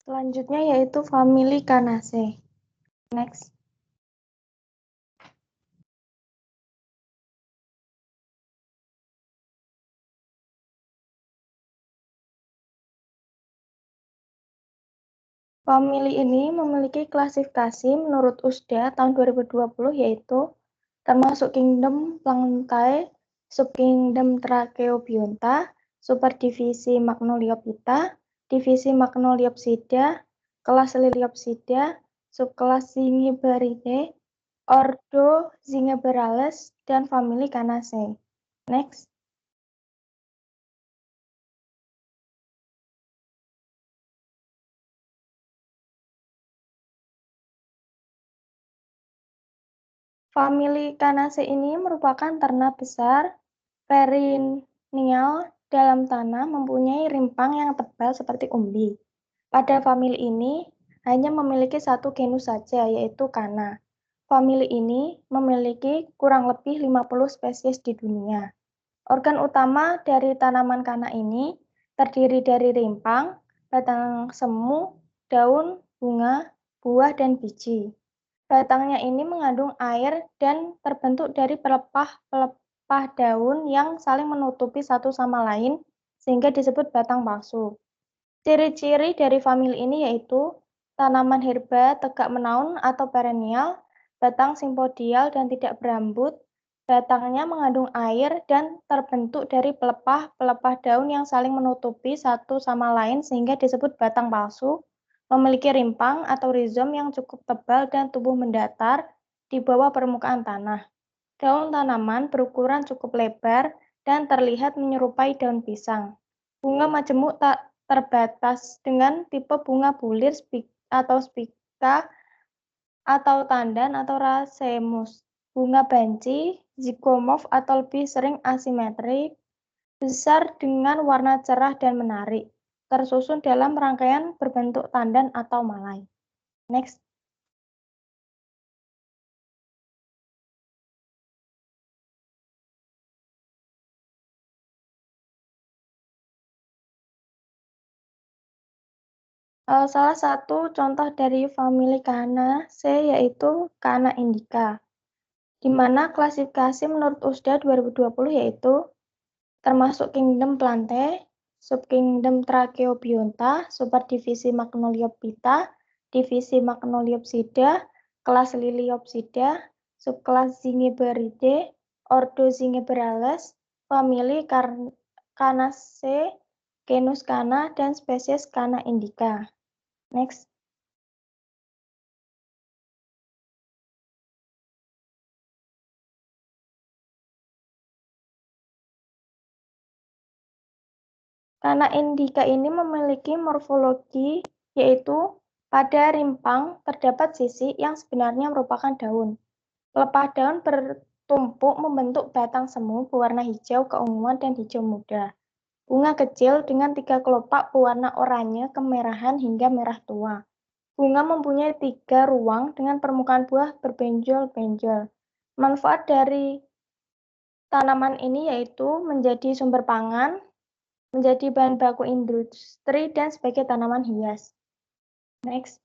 Selanjutnya yaitu famili Canaceae. Next. Famili ini memiliki klasifikasi menurut USDA tahun 2020 yaitu termasuk Kingdom Plantae, Subkingdom Tracheobionta, Superdivisi Magnoliophyta, Divisi Magnoliopsida, Kelas Liliopsida, Subkelas Zingiberidae, Ordo Zingiberales, dan famili Canaceae. Next. Famili Canaceae ini merupakan ternak besar perennial dalam tanah mempunyai rimpang yang tebal seperti umbi. Pada famili ini hanya memiliki 1 genus saja, yaitu Cana. Famili ini memiliki kurang lebih 50 spesies di dunia. Organ utama dari tanaman Cana ini terdiri dari rimpang, batang semu, daun, bunga, buah, dan biji. Batangnya ini mengandung air dan terbentuk dari pelepah daun yang saling menutupi satu sama lain, sehingga disebut batang palsu. Ciri-ciri dari famili ini yaitu tanaman herba tegak menaun atau perennial, batang simpodial dan tidak berambut, batangnya mengandung air dan terbentuk dari pelepah daun yang saling menutupi satu sama lain sehingga disebut batang palsu, memiliki rimpang atau rizom yang cukup tebal dan tumbuh mendatar di bawah permukaan tanah. Daun tanaman berukuran cukup lebar dan terlihat menyerupai daun pisang. Bunga majemuk tak terbatas dengan tipe bunga bulir atau spika atau tandan atau racemus. Bunga banci, zygomorph atau lebih sering asimetrik, besar dengan warna cerah dan menarik. tersusun dalam rangkaian berbentuk tandan atau malai. Next. Salah satu contoh dari famili Canaceae yaitu Cana indica, di mana klasifikasi menurut USDA 2020 yaitu termasuk kingdom Plantae, subkingdom Tracheobionta, superdivisi Magnoliophyta, divisi Magnoliopsida, kelas Liliopsida, subkelas Zingiberidae, ordo Zingiberales, famili Canaceae, genus Cana, dan spesies Cana indica. Next. Cana indica ini memiliki morfologi yaitu pada rimpang terdapat sisi yang sebenarnya merupakan daun. Pelepah daun bertumpuk membentuk batang semu berwarna hijau keunguan dan hijau muda. Bunga kecil dengan 3 kelopak berwarna oranye, kemerahan hingga merah tua. Bunga mempunyai 3 ruang dengan permukaan buah berbenjol-benjol. Manfaat dari tanaman ini yaitu menjadi sumber pangan, menjadi bahan baku industri, dan sebagai tanaman hias. Next.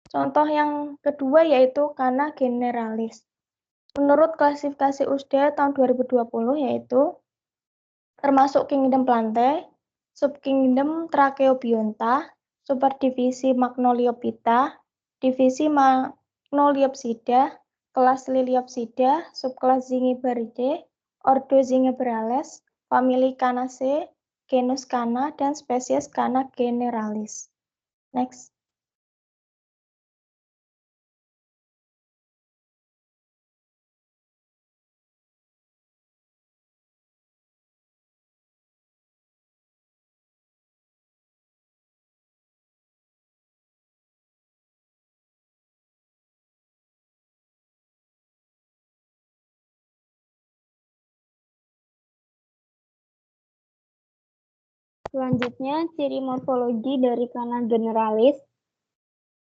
Contoh yang kedua yaitu Cana generalis. Menurut klasifikasi USDA tahun 2020 yaitu termasuk kingdom Plantae, subkingdom Tracheobionta, superdivisi Magnoliophyta, divisi Magnoliopsida, kelas Liliopsida, subkelas Zingiberidae, ordo Zingiberales, famili Canaceae, genus Cana, dan spesies Cana generalis. Next. Selanjutnya, ciri morfologi dari Cana generalis.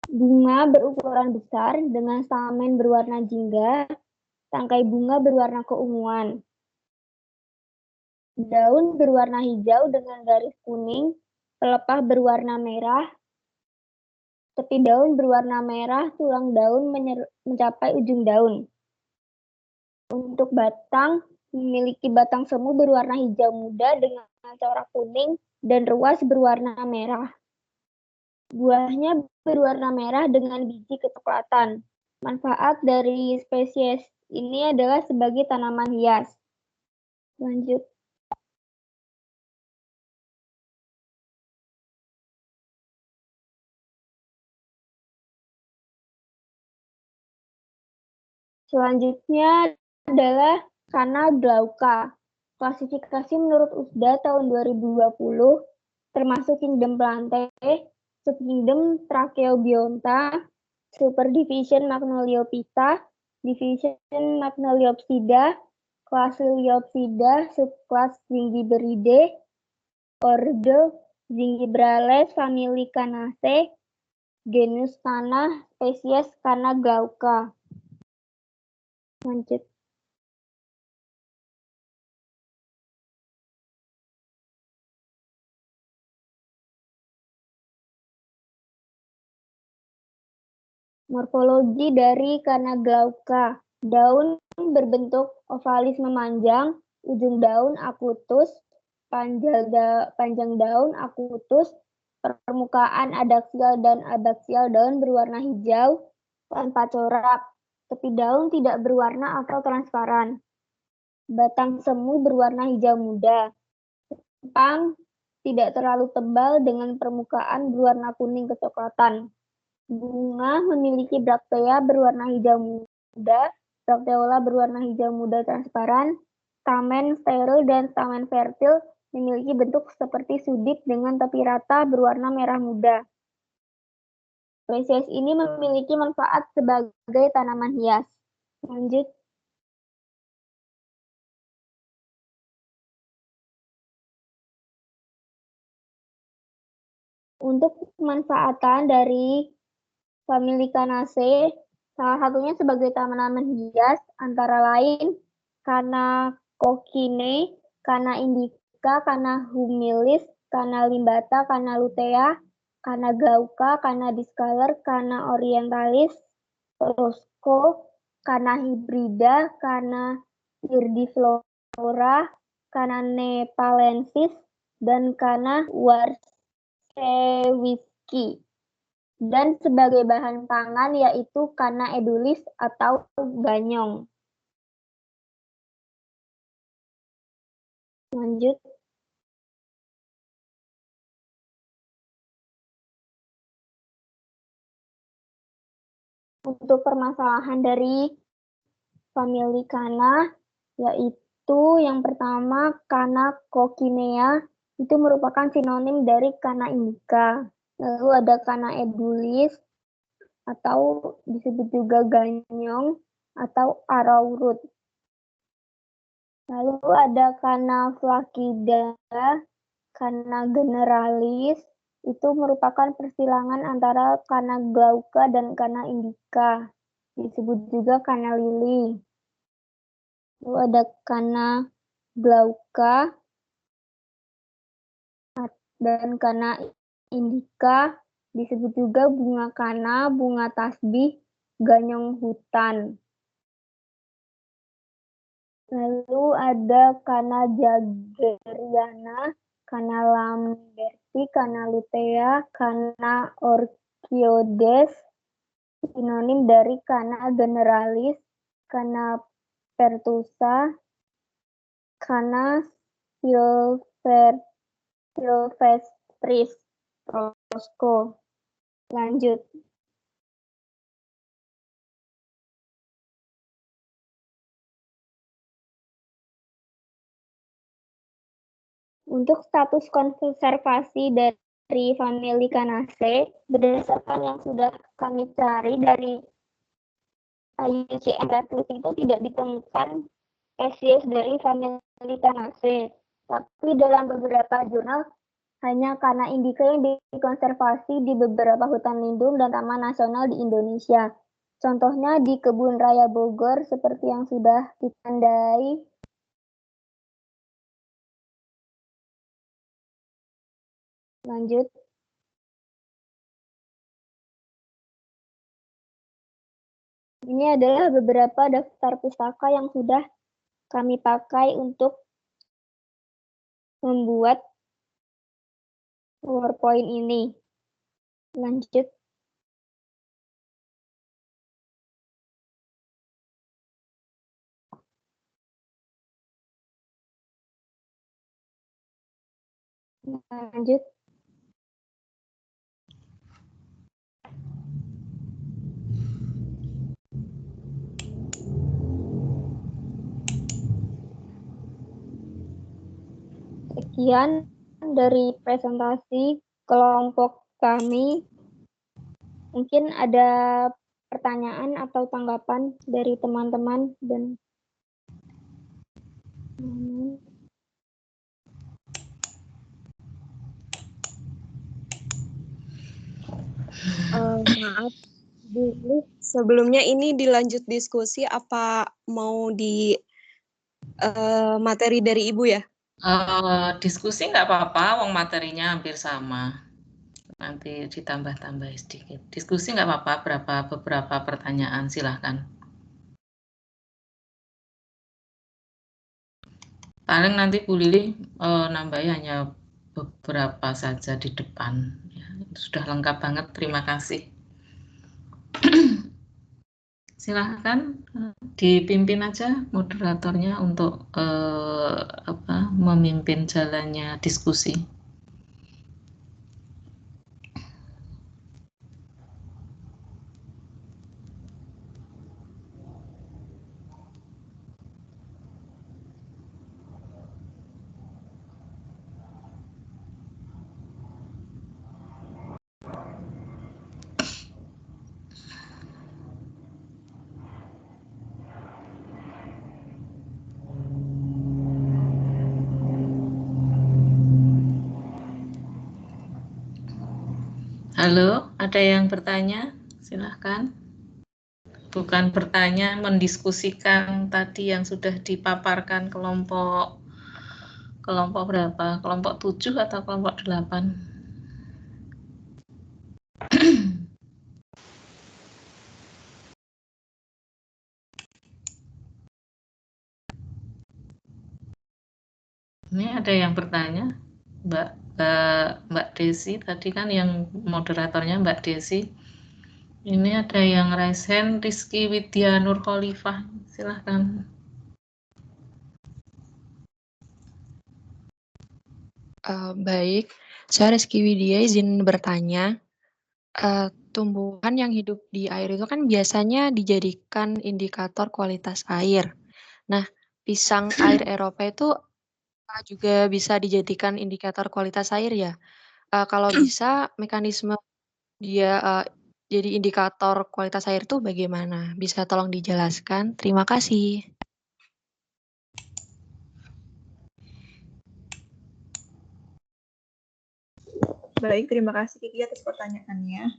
Bunga berukuran besar dengan stamen berwarna jingga, tangkai bunga berwarna keunguan. Daun berwarna hijau dengan garis kuning, pelepah berwarna merah, tepi daun berwarna merah, tulang daun mencapai ujung daun. Untuk batang, memiliki batang semu berwarna hijau muda dengan corak kuning dan ruas berwarna merah. Buahnya berwarna merah dengan biji kecoklatan. Manfaat dari spesies ini adalah sebagai tanaman hias. Lanjut. Selanjutnya adalah Cana glauca. Klasifikasi menurut USDA tahun 2020 termasuk kingdom Plantae, subkingdom Tracheobionta, superdivision Magnoliophyta, division Magnoliopsida, kelas Liliopsida, subkelas Zingiberidae, ordo Zingiberales, famili Canaceae, genus Cana, spesies Cana glauca. Lanjut. Morfologi dari Cana glauca. Daun berbentuk ovalis memanjang, ujung daun akutus, panjang daun akutus, permukaan adaksial dan abaksial daun berwarna hijau tanpa corak. Tepi daun tidak berwarna atau transparan. Batang semu berwarna hijau muda. Rimpang tidak terlalu tebal dengan permukaan berwarna kuning kecoklatan. Bunga memiliki braktea berwarna hijau muda, brakteola berwarna hijau muda transparan, stamen steril dan stamen fertil memiliki bentuk seperti sudip dengan tepi rata berwarna merah muda. Spesies ini memiliki manfaat sebagai tanaman hias. Lanjut. Untuk pemanfaatan dari famili Canaceae, salah satunya sebagai tanaman hias, antara lain Canna coquina, Canna indica, Canna humilis, Canna limbata, Canna lutea, Canna glauca, Canna discolor, Canna orientalis, Roscoe, Canna hybrida, Canna iridiflora, Canna nepalensis, dan Canna warsewiski. Dan sebagai bahan pangan yaitu Canna edulis atau ganyong. Lanjut. Untuk permasalahan dari famili Canna, yaitu yang pertama Canna coquina, itu merupakan sinonim dari Canna indica. Lalu ada Canna edulis, atau disebut juga ganyong, atau arrowroot. Lalu ada Canna flaccida, Canna generalis, itu merupakan persilangan antara Canna glauca dan Canna indica. Disebut juga Canna lili. Lalu ada Canna glauca dan Canna indica, disebut juga bunga Canna, bunga tasbih, ganyong hutan. Lalu ada Canna jageriana, Canna lamberti, Canna lutea, Canna orchioides, sinonim dari Canna generalis, Canna pertusa, Canna silvestris, Roscoe. Lanjut. Untuk status konservasi dari famili Canaceae, berdasarkan yang sudah kami cari dari IUCN Research, itu tidak ditemukan spesies dari famili Canaceae. Tapi dalam beberapa jurnal, hanya Canna indica yang dikonservasi di beberapa hutan lindung dan taman nasional di Indonesia. Contohnya di Kebun Raya Bogor, seperti yang sudah ditandai. Lanjut. Ini adalah beberapa daftar pustaka yang sudah kami pakai untuk membuat PowerPoint ini. Lanjut. Lanjut. Sekian dari presentasi kelompok kami. Mungkin ada pertanyaan atau tanggapan dari teman-teman dan maaf dulu, sebelumnya ini dilanjut diskusi apa mau di materi dari Ibu ya? Diskusi nggak apa-apa, wong materinya hampir sama. Nanti ditambah-tambah sedikit. Diskusi nggak apa-apa, beberapa pertanyaan silahkan. Paling nanti Bu Lili nambahi hanya beberapa saja di depan. Ya, sudah lengkap banget, terima kasih. Silahkan dipimpin aja moderatornya untuk memimpin jalannya diskusi. Halo, ada yang bertanya? Silahkan. Bukan bertanya, mendiskusikan tadi yang sudah dipaparkan kelompok berapa? Kelompok 7 atau kelompok 8? Ini ada yang bertanya, Mbak Desi tadi kan yang moderatornya Mbak Desi. Ini ada yang raise hand, Rizky Widya Nur Khalifah, silahkan. Baik, saya Rizky Widya izin bertanya. Tumbuhan yang hidup di air itu kan biasanya dijadikan indikator kualitas air. Nah, pisang air Eropa itu juga bisa dijadikan indikator kualitas air ya? Kalau bisa, mekanisme dia jadi indikator kualitas air itu bagaimana? Bisa tolong dijelaskan? Terima kasih. Baik, terima kasih Kiki atas pertanyaannya.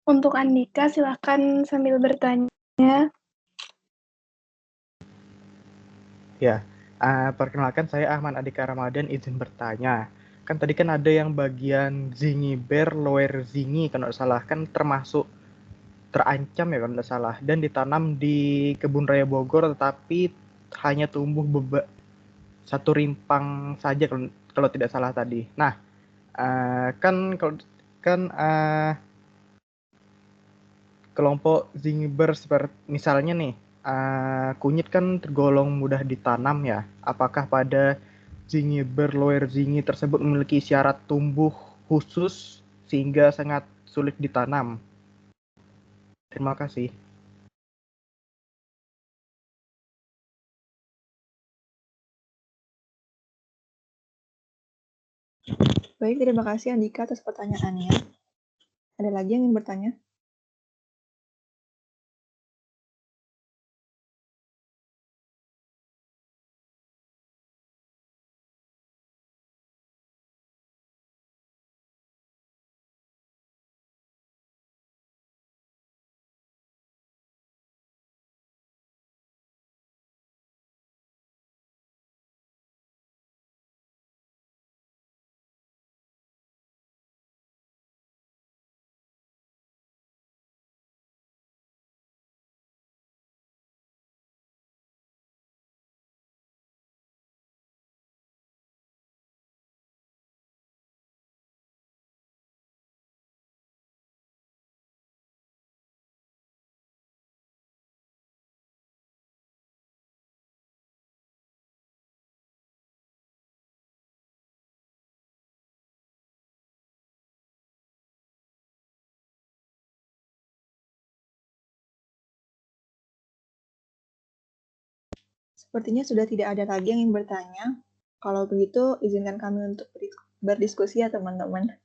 Untuk Andika, silahkan sambil bertanya. Ya, perkenalkan saya Ahmad Andika Ramadan, izin bertanya. Kan tadi kan ada yang bagian zingi ber, lower zingi, kalau nggak salah, kan termasuk terancam ya kalau nggak salah, dan ditanam di Kebun Raya Bogor, tetapi hanya tumbuh satu rimpang saja kalau tidak salah tadi. Nah, kan kelompok zingiber seperti misalnya nih, kunyit kan tergolong mudah ditanam ya. Apakah pada zingiber lower zingi tersebut memiliki syarat tumbuh khusus sehingga sangat sulit ditanam? Terima kasih. Baik, terima kasih Andika atas pertanyaannya. Ada lagi yang ingin bertanya? Sepertinya sudah tidak ada lagi yang ingin bertanya. Kalau begitu, izinkan kami untuk berdiskusi ya teman-teman.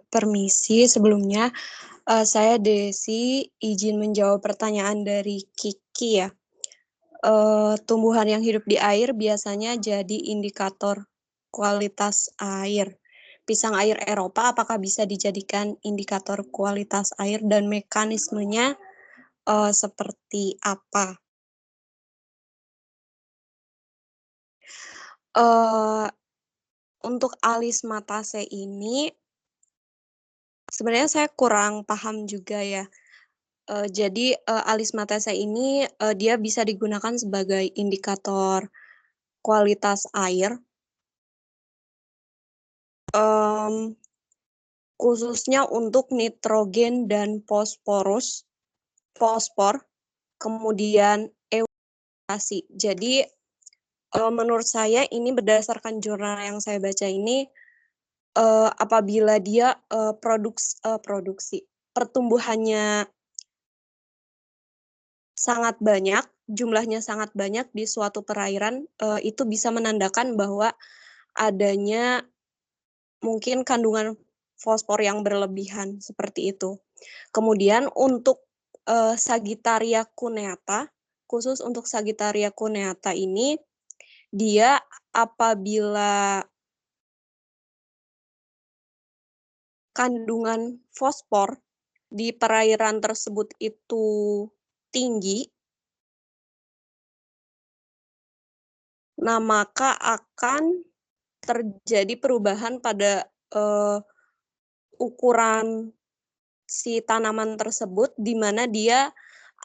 Permisi, sebelumnya saya Desi izin menjawab pertanyaan dari Kiki ya. Tumbuhan yang hidup di air biasanya jadi indikator kualitas air. Pisang air Eropa apakah bisa dijadikan indikator kualitas air dan mekanismenya seperti apa? Untuk Alismatase ini sebenarnya saya kurang paham juga ya. Jadi Alismatase ini dia bisa digunakan sebagai indikator kualitas air. Khususnya untuk nitrogen dan fosfor, kemudian terverifikasi. Jadi menurut saya ini berdasarkan jurnal yang saya baca ini, apabila dia produksi pertumbuhannya sangat banyak, jumlahnya sangat banyak di suatu perairan, itu bisa menandakan bahwa adanya mungkin kandungan fosfor yang berlebihan, seperti itu. Kemudian untuk Sagittaria cuneata, khusus untuk Sagittaria cuneata ini, dia apabila kandungan fosfor di perairan tersebut itu tinggi, nah maka akan terjadi perubahan pada ukuran si tanaman tersebut, di mana dia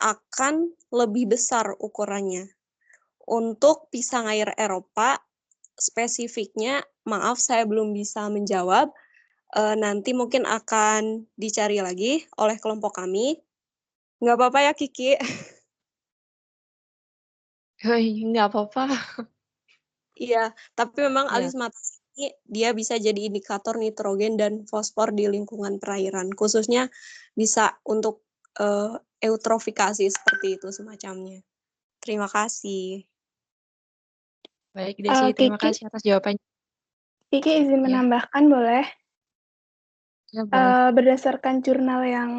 akan lebih besar ukurannya. Untuk pisang air Eropa, spesifiknya, maaf saya belum bisa menjawab, nanti mungkin akan dicari lagi oleh kelompok kami. Nggak apa-apa ya, Kiki? Nggak apa-apa. Iya, tapi memang Ya. alismatas ini dia bisa jadi indikator nitrogen dan fosfor di lingkungan perairan. Khususnya bisa untuk eutrofikasi seperti itu semacamnya. Terima kasih. Baik, Desi, terima Kiki, kasih atas jawabannya. Kiki izin Ya. menambahkan boleh? Ya, boleh. Berdasarkan jurnal yang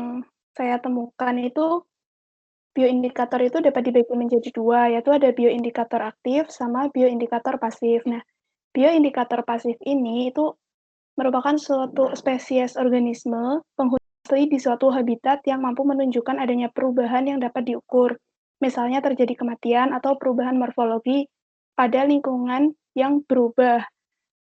saya temukan itu, bioindikator itu dapat dibagi menjadi dua, yaitu ada bioindikator aktif sama bioindikator pasif. Nah, bioindikator pasif ini itu merupakan suatu spesies organisme penghuni asli di suatu habitat yang mampu menunjukkan adanya perubahan yang dapat diukur. Misalnya terjadi kematian atau perubahan morfologi pada lingkungan yang berubah.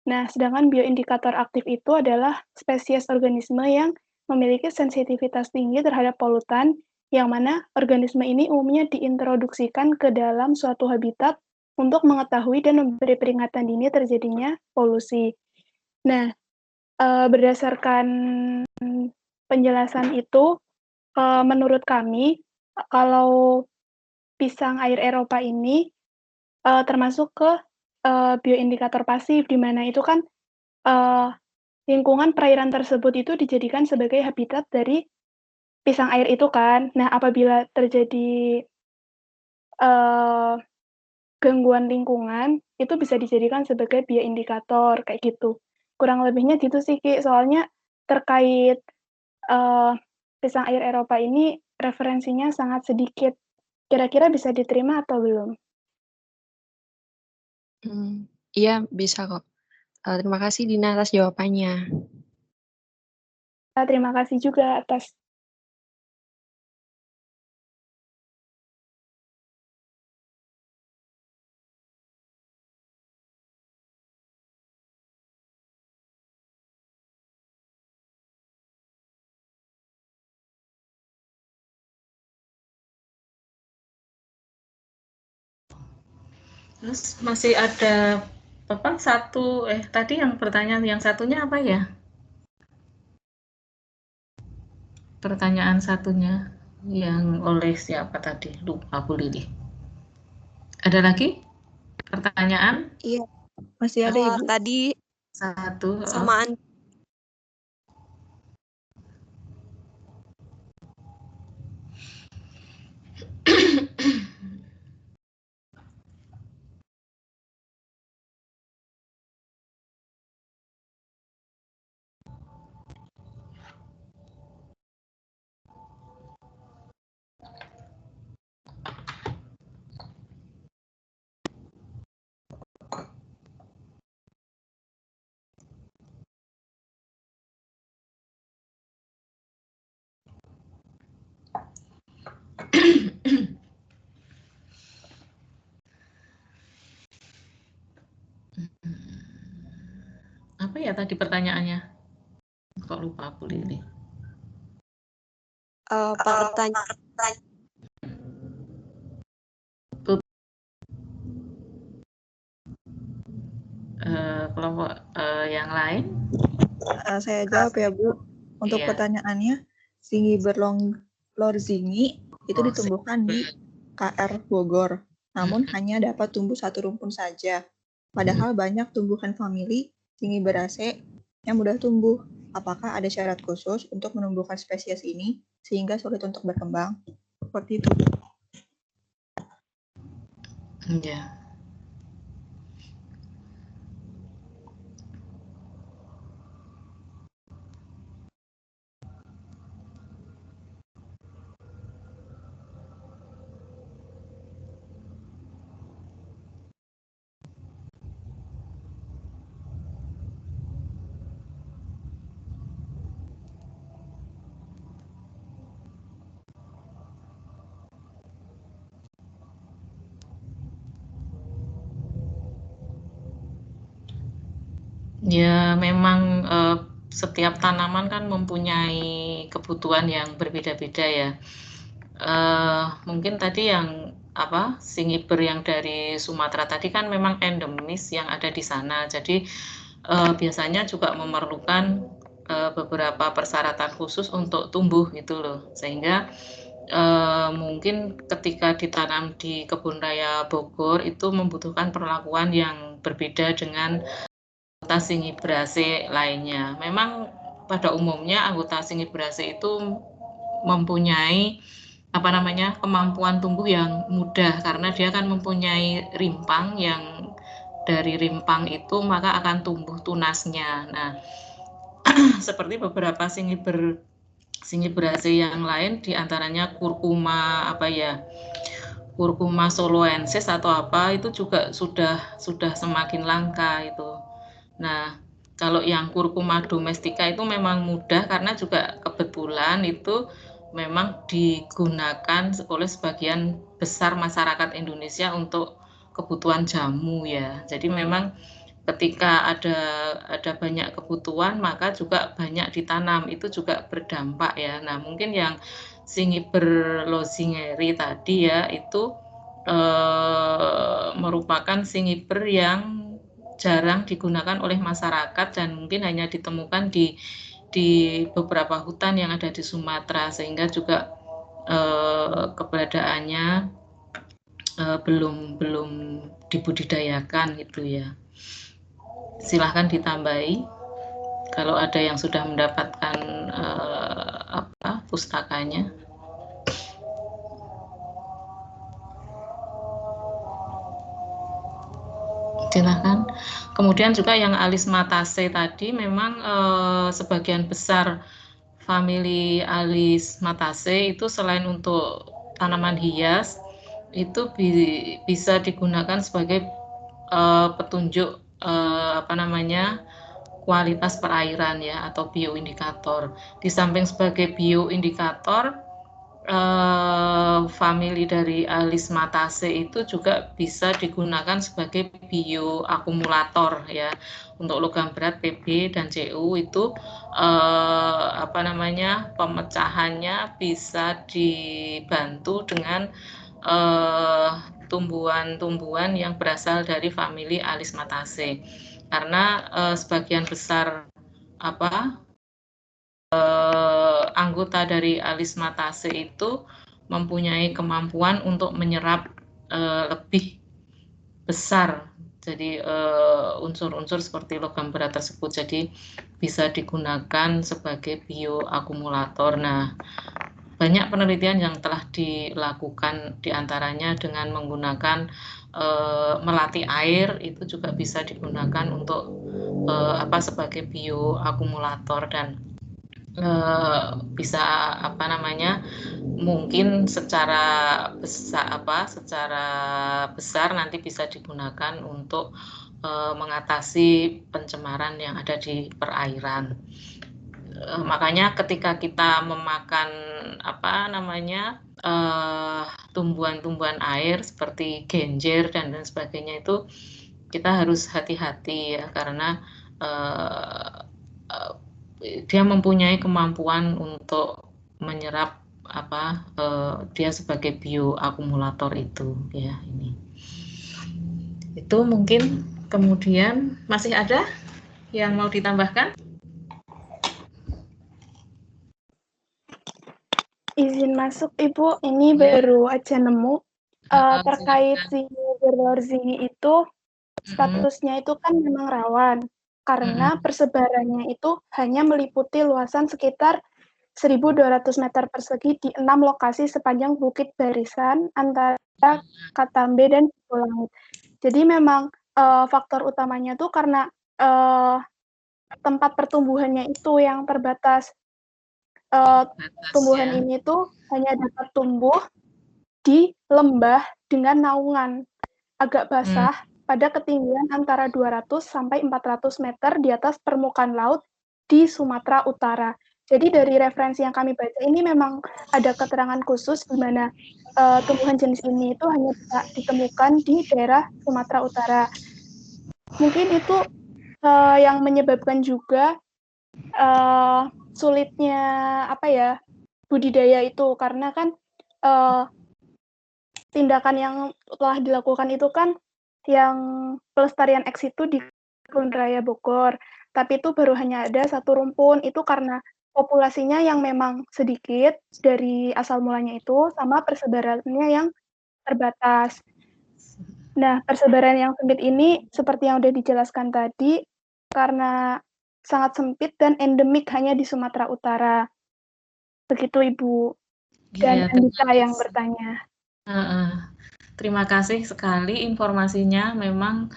Nah, sedangkan bioindikator aktif itu adalah spesies organisme yang memiliki sensitivitas tinggi terhadap polutan, yang mana organisme ini umumnya diintroduksikan ke dalam suatu habitat untuk mengetahui dan memberi peringatan dini terjadinya polusi. Nah, berdasarkan penjelasan itu, menurut kami, kalau pisang air Eropa ini termasuk ke bioindikator pasif, di mana itu kan lingkungan perairan tersebut itu dijadikan sebagai habitat dari pisang air itu kan. Nah, apabila terjadi gangguan lingkungan, itu bisa dijadikan sebagai bioindikator, kayak gitu. Kurang lebihnya gitu sih, Ki. Soalnya terkait pisang air Eropa ini referensinya sangat sedikit. Kira-kira bisa diterima atau belum? Iya, bisa kok. Terima kasih Dina atas jawabannya. Terima kasih juga atas Terus masih ada apa satu tadi yang pertanyaan yang satunya apa ya? Pertanyaan satunya yang oleh siapa tadi? Lupa Bu Lili. Ada lagi pertanyaan? Iya, masih ada Ibu. Tadi Satu. samaan. Apa ya tadi pertanyaannya? Kok lupa Bu Lili? Pertanyaan kelompok yang lain? Saya jawab ya Bu. Untuk Iya. pertanyaannya, Zingiber lorzingi itu ditumbuhkan di KR Bogor. namun hanya dapat tumbuh satu rumpun saja. Padahal banyak tumbuhan famili Zingiberaceae yang mudah tumbuh. Apakah ada syarat khusus untuk menumbuhkan spesies ini sehingga sulit untuk berkembang? Seperti itu. Ya. Ya, memang setiap tanaman kan mempunyai kebutuhan yang berbeda-beda ya. Mungkin tadi yang Singiber yang dari Sumatera tadi kan memang endemis yang ada di sana. Jadi biasanya juga memerlukan beberapa persyaratan khusus untuk tumbuh gitu loh. Sehingga mungkin ketika ditanam di Kebun Raya Bogor itu membutuhkan perlakuan yang berbeda dengan anggota Zingiberaceae lainnya. Memang pada umumnya anggota Zingiberaceae itu mempunyai kemampuan tumbuh yang mudah karena dia kan mempunyai rimpang yang dari rimpang itu maka akan tumbuh tunasnya. Nah, seperti beberapa Zingiberaceae yang lain diantaranya Curcuma Curcuma soloensis atau itu juga sudah semakin langka itu. Nah, kalau yang Curcuma domestica itu memang mudah karena juga kebetulan itu memang digunakan oleh sebagian besar masyarakat Indonesia untuk kebutuhan jamu ya. Jadi memang ketika ada banyak kebutuhan maka juga banyak ditanam, itu juga berdampak ya. Nah, mungkin yang Singiber lozingeri tadi ya itu merupakan Singiber yang jarang digunakan oleh masyarakat dan mungkin hanya ditemukan di beberapa hutan yang ada di Sumatera, sehingga juga keberadaannya belum dibudidayakan gitu ya. Silahkan ditambahi kalau ada yang sudah mendapatkan pustakanya. Silahkan. Kemudian juga yang Alismataceae tadi memang sebagian besar famili Alismataceae itu selain untuk tanaman hias itu bisa digunakan sebagai petunjuk kualitas perairan ya atau bioindikator. Di samping sebagai bioindikator, famili dari Alismataceae itu juga bisa digunakan sebagai bioakumulator ya. Untuk logam berat Pb dan Cu itu pemecahannya bisa dibantu dengan tumbuhan-tumbuhan yang berasal dari famili Alismataceae. Karena sebagian besar anggota dari Alismataceae itu mempunyai kemampuan untuk menyerap lebih besar, jadi unsur-unsur seperti logam berat tersebut, jadi bisa digunakan sebagai bioakumulator. Nah, banyak penelitian yang telah dilakukan diantaranya dengan menggunakan melati air, itu juga bisa digunakan untuk sebagai bioakumulator dan bisa mungkin secara besar nanti bisa digunakan untuk mengatasi pencemaran yang ada di perairan. Makanya ketika kita memakan tumbuhan-tumbuhan air seperti genjer dan lain sebagainya itu kita harus hati-hati ya, karena dia mempunyai kemampuan untuk menyerap dia sebagai bioakumulator itu ya. Ini itu mungkin. Kemudian masih ada yang mau ditambahkan? Izin masuk Ibu, ini baru aja nemu terkait silakan. Zingy Berlorzingy itu statusnya itu kan memang rawan karena persebarannya itu hanya meliputi luasan sekitar 1.200 meter persegi di 6 lokasi sepanjang Bukit Barisan antara Katambe dan Cibolangit. Jadi memang faktor utamanya tuh karena tempat pertumbuhannya itu yang terbatas. Tumbuhan ya. ini tuh hanya dapat tumbuh di lembah dengan naungan agak basah pada ketinggian antara 200 sampai 400 meter di atas permukaan laut di Sumatera Utara. Jadi dari referensi yang kami baca ini memang ada keterangan khusus di mana tumbuhan jenis ini itu hanya bisa ditemukan di daerah Sumatera Utara. Mungkin itu yang menyebabkan juga sulitnya budidaya itu karena kan tindakan yang telah dilakukan itu kan yang pelestarian ex situ di Kebun Raya Bogor, tapi itu baru hanya ada 1 rumpun, itu karena populasinya yang memang sedikit dari asal mulanya itu, sama persebarannya yang terbatas. Nah, persebaran yang sempit ini seperti yang sudah dijelaskan tadi, karena sangat sempit dan endemik hanya di Sumatera Utara. Begitu Ibu. Dan Andika yang bertanya. Terima kasih sekali informasinya. Memang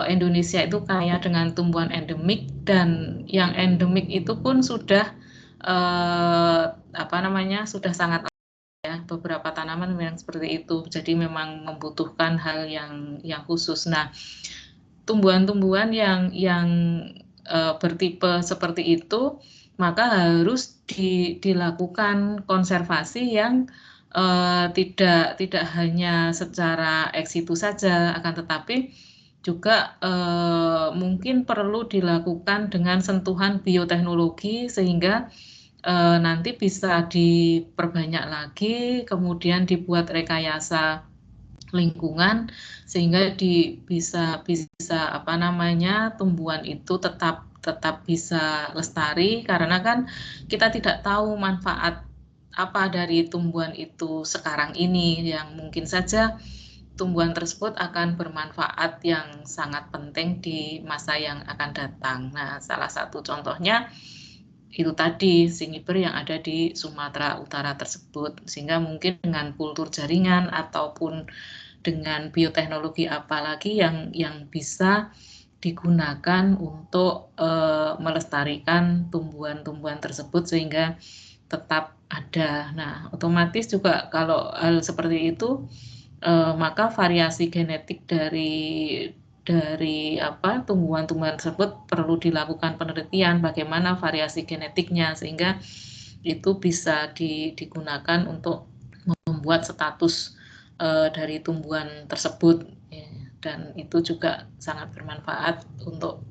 Indonesia itu kaya dengan tumbuhan endemik, dan yang endemik itu pun sudah sudah sangat ya, beberapa tanaman yang seperti itu. Jadi memang membutuhkan hal yang khusus. Nah, tumbuhan-tumbuhan yang bertipe seperti itu maka harus dilakukan konservasi yang tidak hanya secara ex situ saja, akan tetapi juga mungkin perlu dilakukan dengan sentuhan bioteknologi sehingga nanti bisa diperbanyak lagi, kemudian dibuat rekayasa lingkungan sehingga bisa tumbuhan itu tetap bisa lestari, karena kan kita tidak tahu manfaat apa dari tumbuhan itu sekarang ini, yang mungkin saja tumbuhan tersebut akan bermanfaat yang sangat penting di masa yang akan datang. Nah, salah satu contohnya itu tadi Zingy Ber yang ada di Sumatera Utara tersebut, sehingga mungkin dengan kultur jaringan ataupun dengan bioteknologi apalagi yang bisa digunakan untuk melestarikan tumbuhan-tumbuhan tersebut sehingga tetap ada. Nah, otomatis juga kalau hal seperti itu maka variasi genetik dari tumbuhan-tumbuhan tersebut perlu dilakukan penelitian bagaimana variasi genetiknya sehingga itu bisa digunakan untuk membuat status dari tumbuhan tersebut, ya. Dan itu juga sangat bermanfaat untuk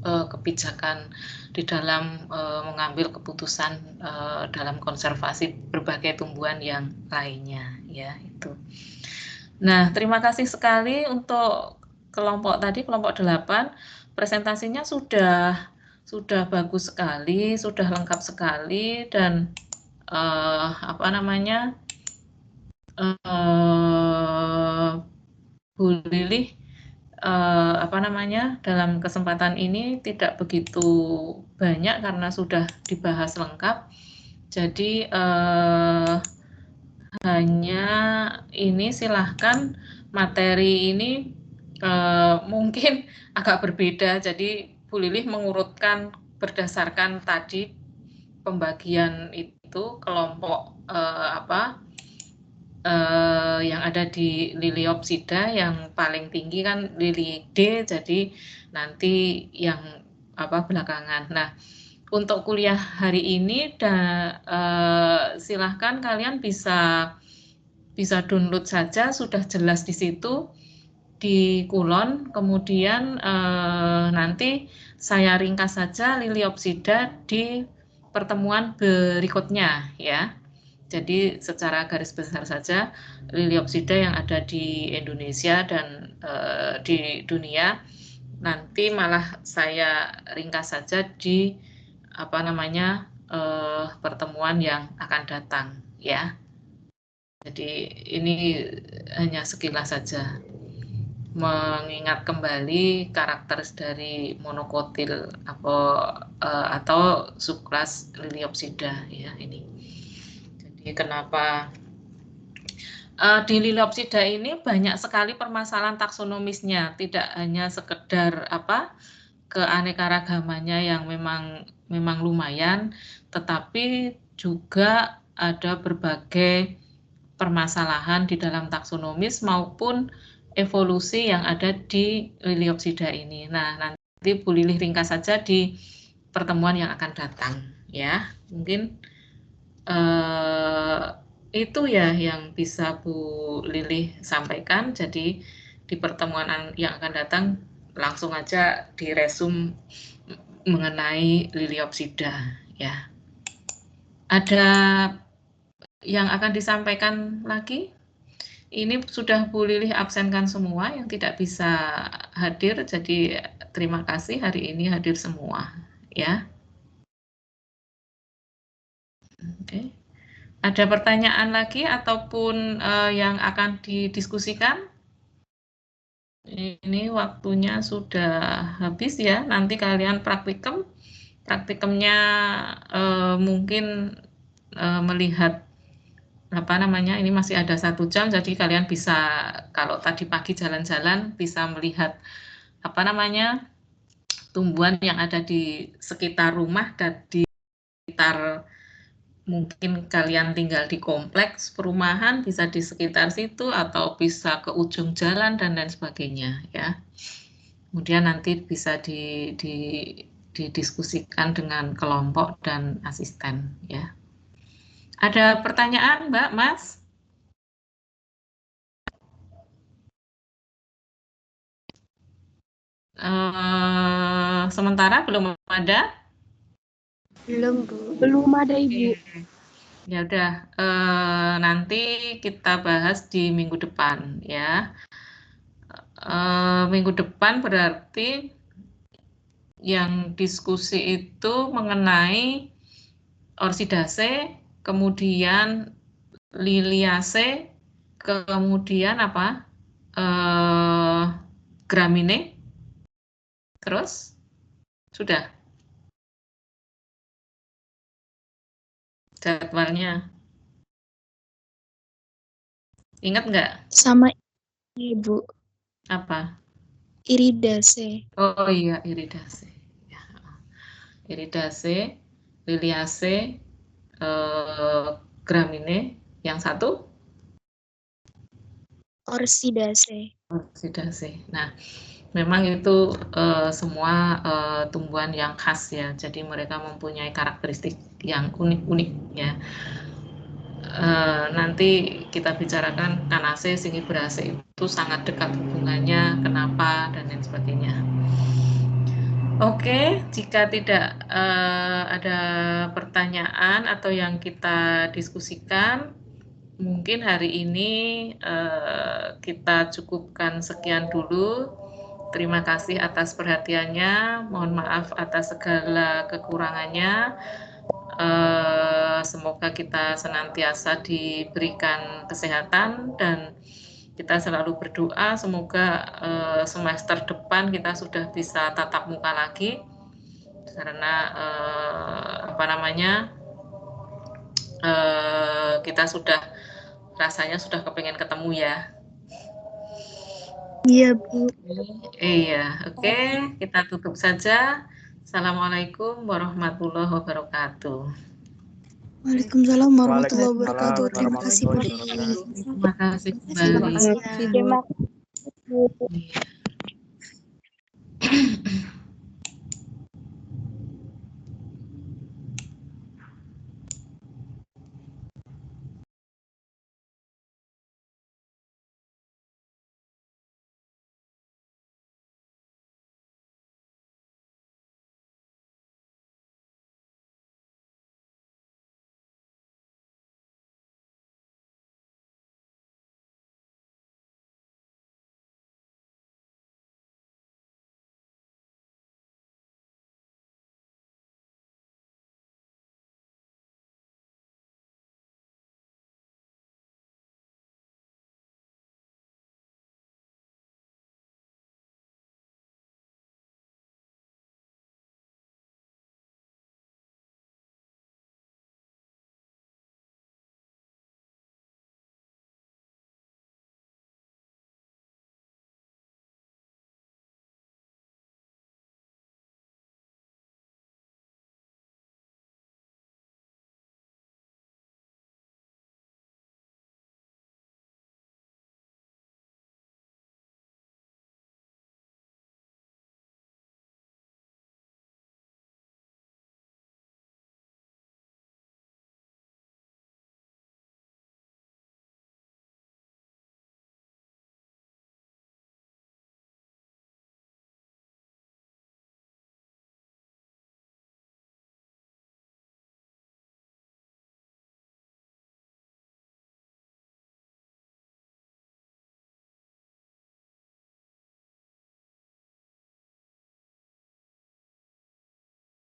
kebijakan di dalam mengambil keputusan dalam konservasi berbagai tumbuhan yang lainnya, ya itu. Nah, terima kasih sekali untuk kelompok 8. Presentasinya sudah bagus sekali, sudah lengkap sekali, dan Bu Lilih dalam kesempatan ini tidak begitu banyak karena sudah dibahas lengkap. Jadi hanya ini, silahkan materi ini mungkin agak berbeda. Jadi Bu Lilih mengurutkan berdasarkan tadi pembagian itu kelompok yang ada di Liliopsida, yang paling tinggi kan Lili D, jadi nanti yang belakangan. Nah, untuk kuliah hari ini silahkan kalian bisa download saja, sudah jelas di situ di Kulon. Kemudian nanti saya ringkas saja Liliopsida di pertemuan berikutnya, ya. Jadi secara garis besar saja Liliopsida yang ada di Indonesia dan di dunia, nanti malah saya ringkas saja di pertemuan yang akan datang, ya. Jadi ini hanya sekilas saja, mengingat kembali karakter dari monokotil atau subkelas Liliopsida ya ini. Jadi kenapa di Liliopsida ini banyak sekali permasalahan taksonomisnya, tidak hanya sekedar keanekaragamannya yang memang lumayan, tetapi juga ada berbagai permasalahan di dalam taksonomis maupun evolusi yang ada di Liliopsida ini. Nah, nanti Bu Lilih ringkas saja di pertemuan yang akan datang ya. Mungkin itu ya yang bisa Bu Lilih sampaikan. Jadi di pertemuan yang akan datang langsung aja diresum mengenai Liliopsida ya. Ada yang akan disampaikan lagi? Ini sudah Bu Lilih absenkan semua yang tidak bisa hadir, jadi terima kasih hari ini hadir semua ya. Oke. Ada pertanyaan lagi ataupun yang akan didiskusikan? Ini waktunya sudah habis ya, nanti kalian praktikumnya mungkin melihat ini masih ada 1 jam, jadi kalian bisa, kalau tadi pagi jalan-jalan, bisa melihat tumbuhan yang ada di sekitar rumah dan di sekitar, mungkin kalian tinggal di kompleks perumahan, bisa di sekitar situ atau bisa ke ujung jalan dan lain sebagainya ya. Kemudian nanti bisa didiskusikan dengan kelompok dan asisten ya. Ada pertanyaan, Mbak, Mas? Sementara belum ada? Belum, Bu. Belum ada, Ibu. Ya udah, nanti kita bahas di minggu depan ya. Minggu depan berarti yang diskusi itu mengenai Orchidase, kemudian Liliaceae, kemudian Gramineae, terus sudah jadwalnya. Ingat nggak? Sama Ibu. Apa? Iridaceae. Oh iya, Iridaceae. Ya. Iridaceae, Liliaceae, Gramineae, yang satu? Orchidaceae. Orchidaceae. Nah, memang itu semua tumbuhan yang khas ya, jadi mereka mempunyai karakteristik yang unik-unik ya. Nanti kita bicarakan Canaceae, Zingiberaceae itu sangat dekat hubungannya, kenapa dan lain sebagainya. Oke, jika tidak ada pertanyaan atau yang kita diskusikan, mungkin hari ini kita cukupkan sekian dulu. Terima kasih atas perhatiannya, mohon maaf atas segala kekurangannya. Semoga kita senantiasa diberikan kesehatan dan kita selalu berdoa semoga semester depan kita sudah bisa tatap muka lagi karena kita rasanya sudah kepengen ketemu ya. Iya, Bu. Iya, oke, kita tutup saja. Assalamualaikum warahmatullahi wabarakatuh. Waalaikumsalam warahmatullahi wabarakatuh. Terima kasih, Bu. Terima kasih kembali. Terima kasih, Bu.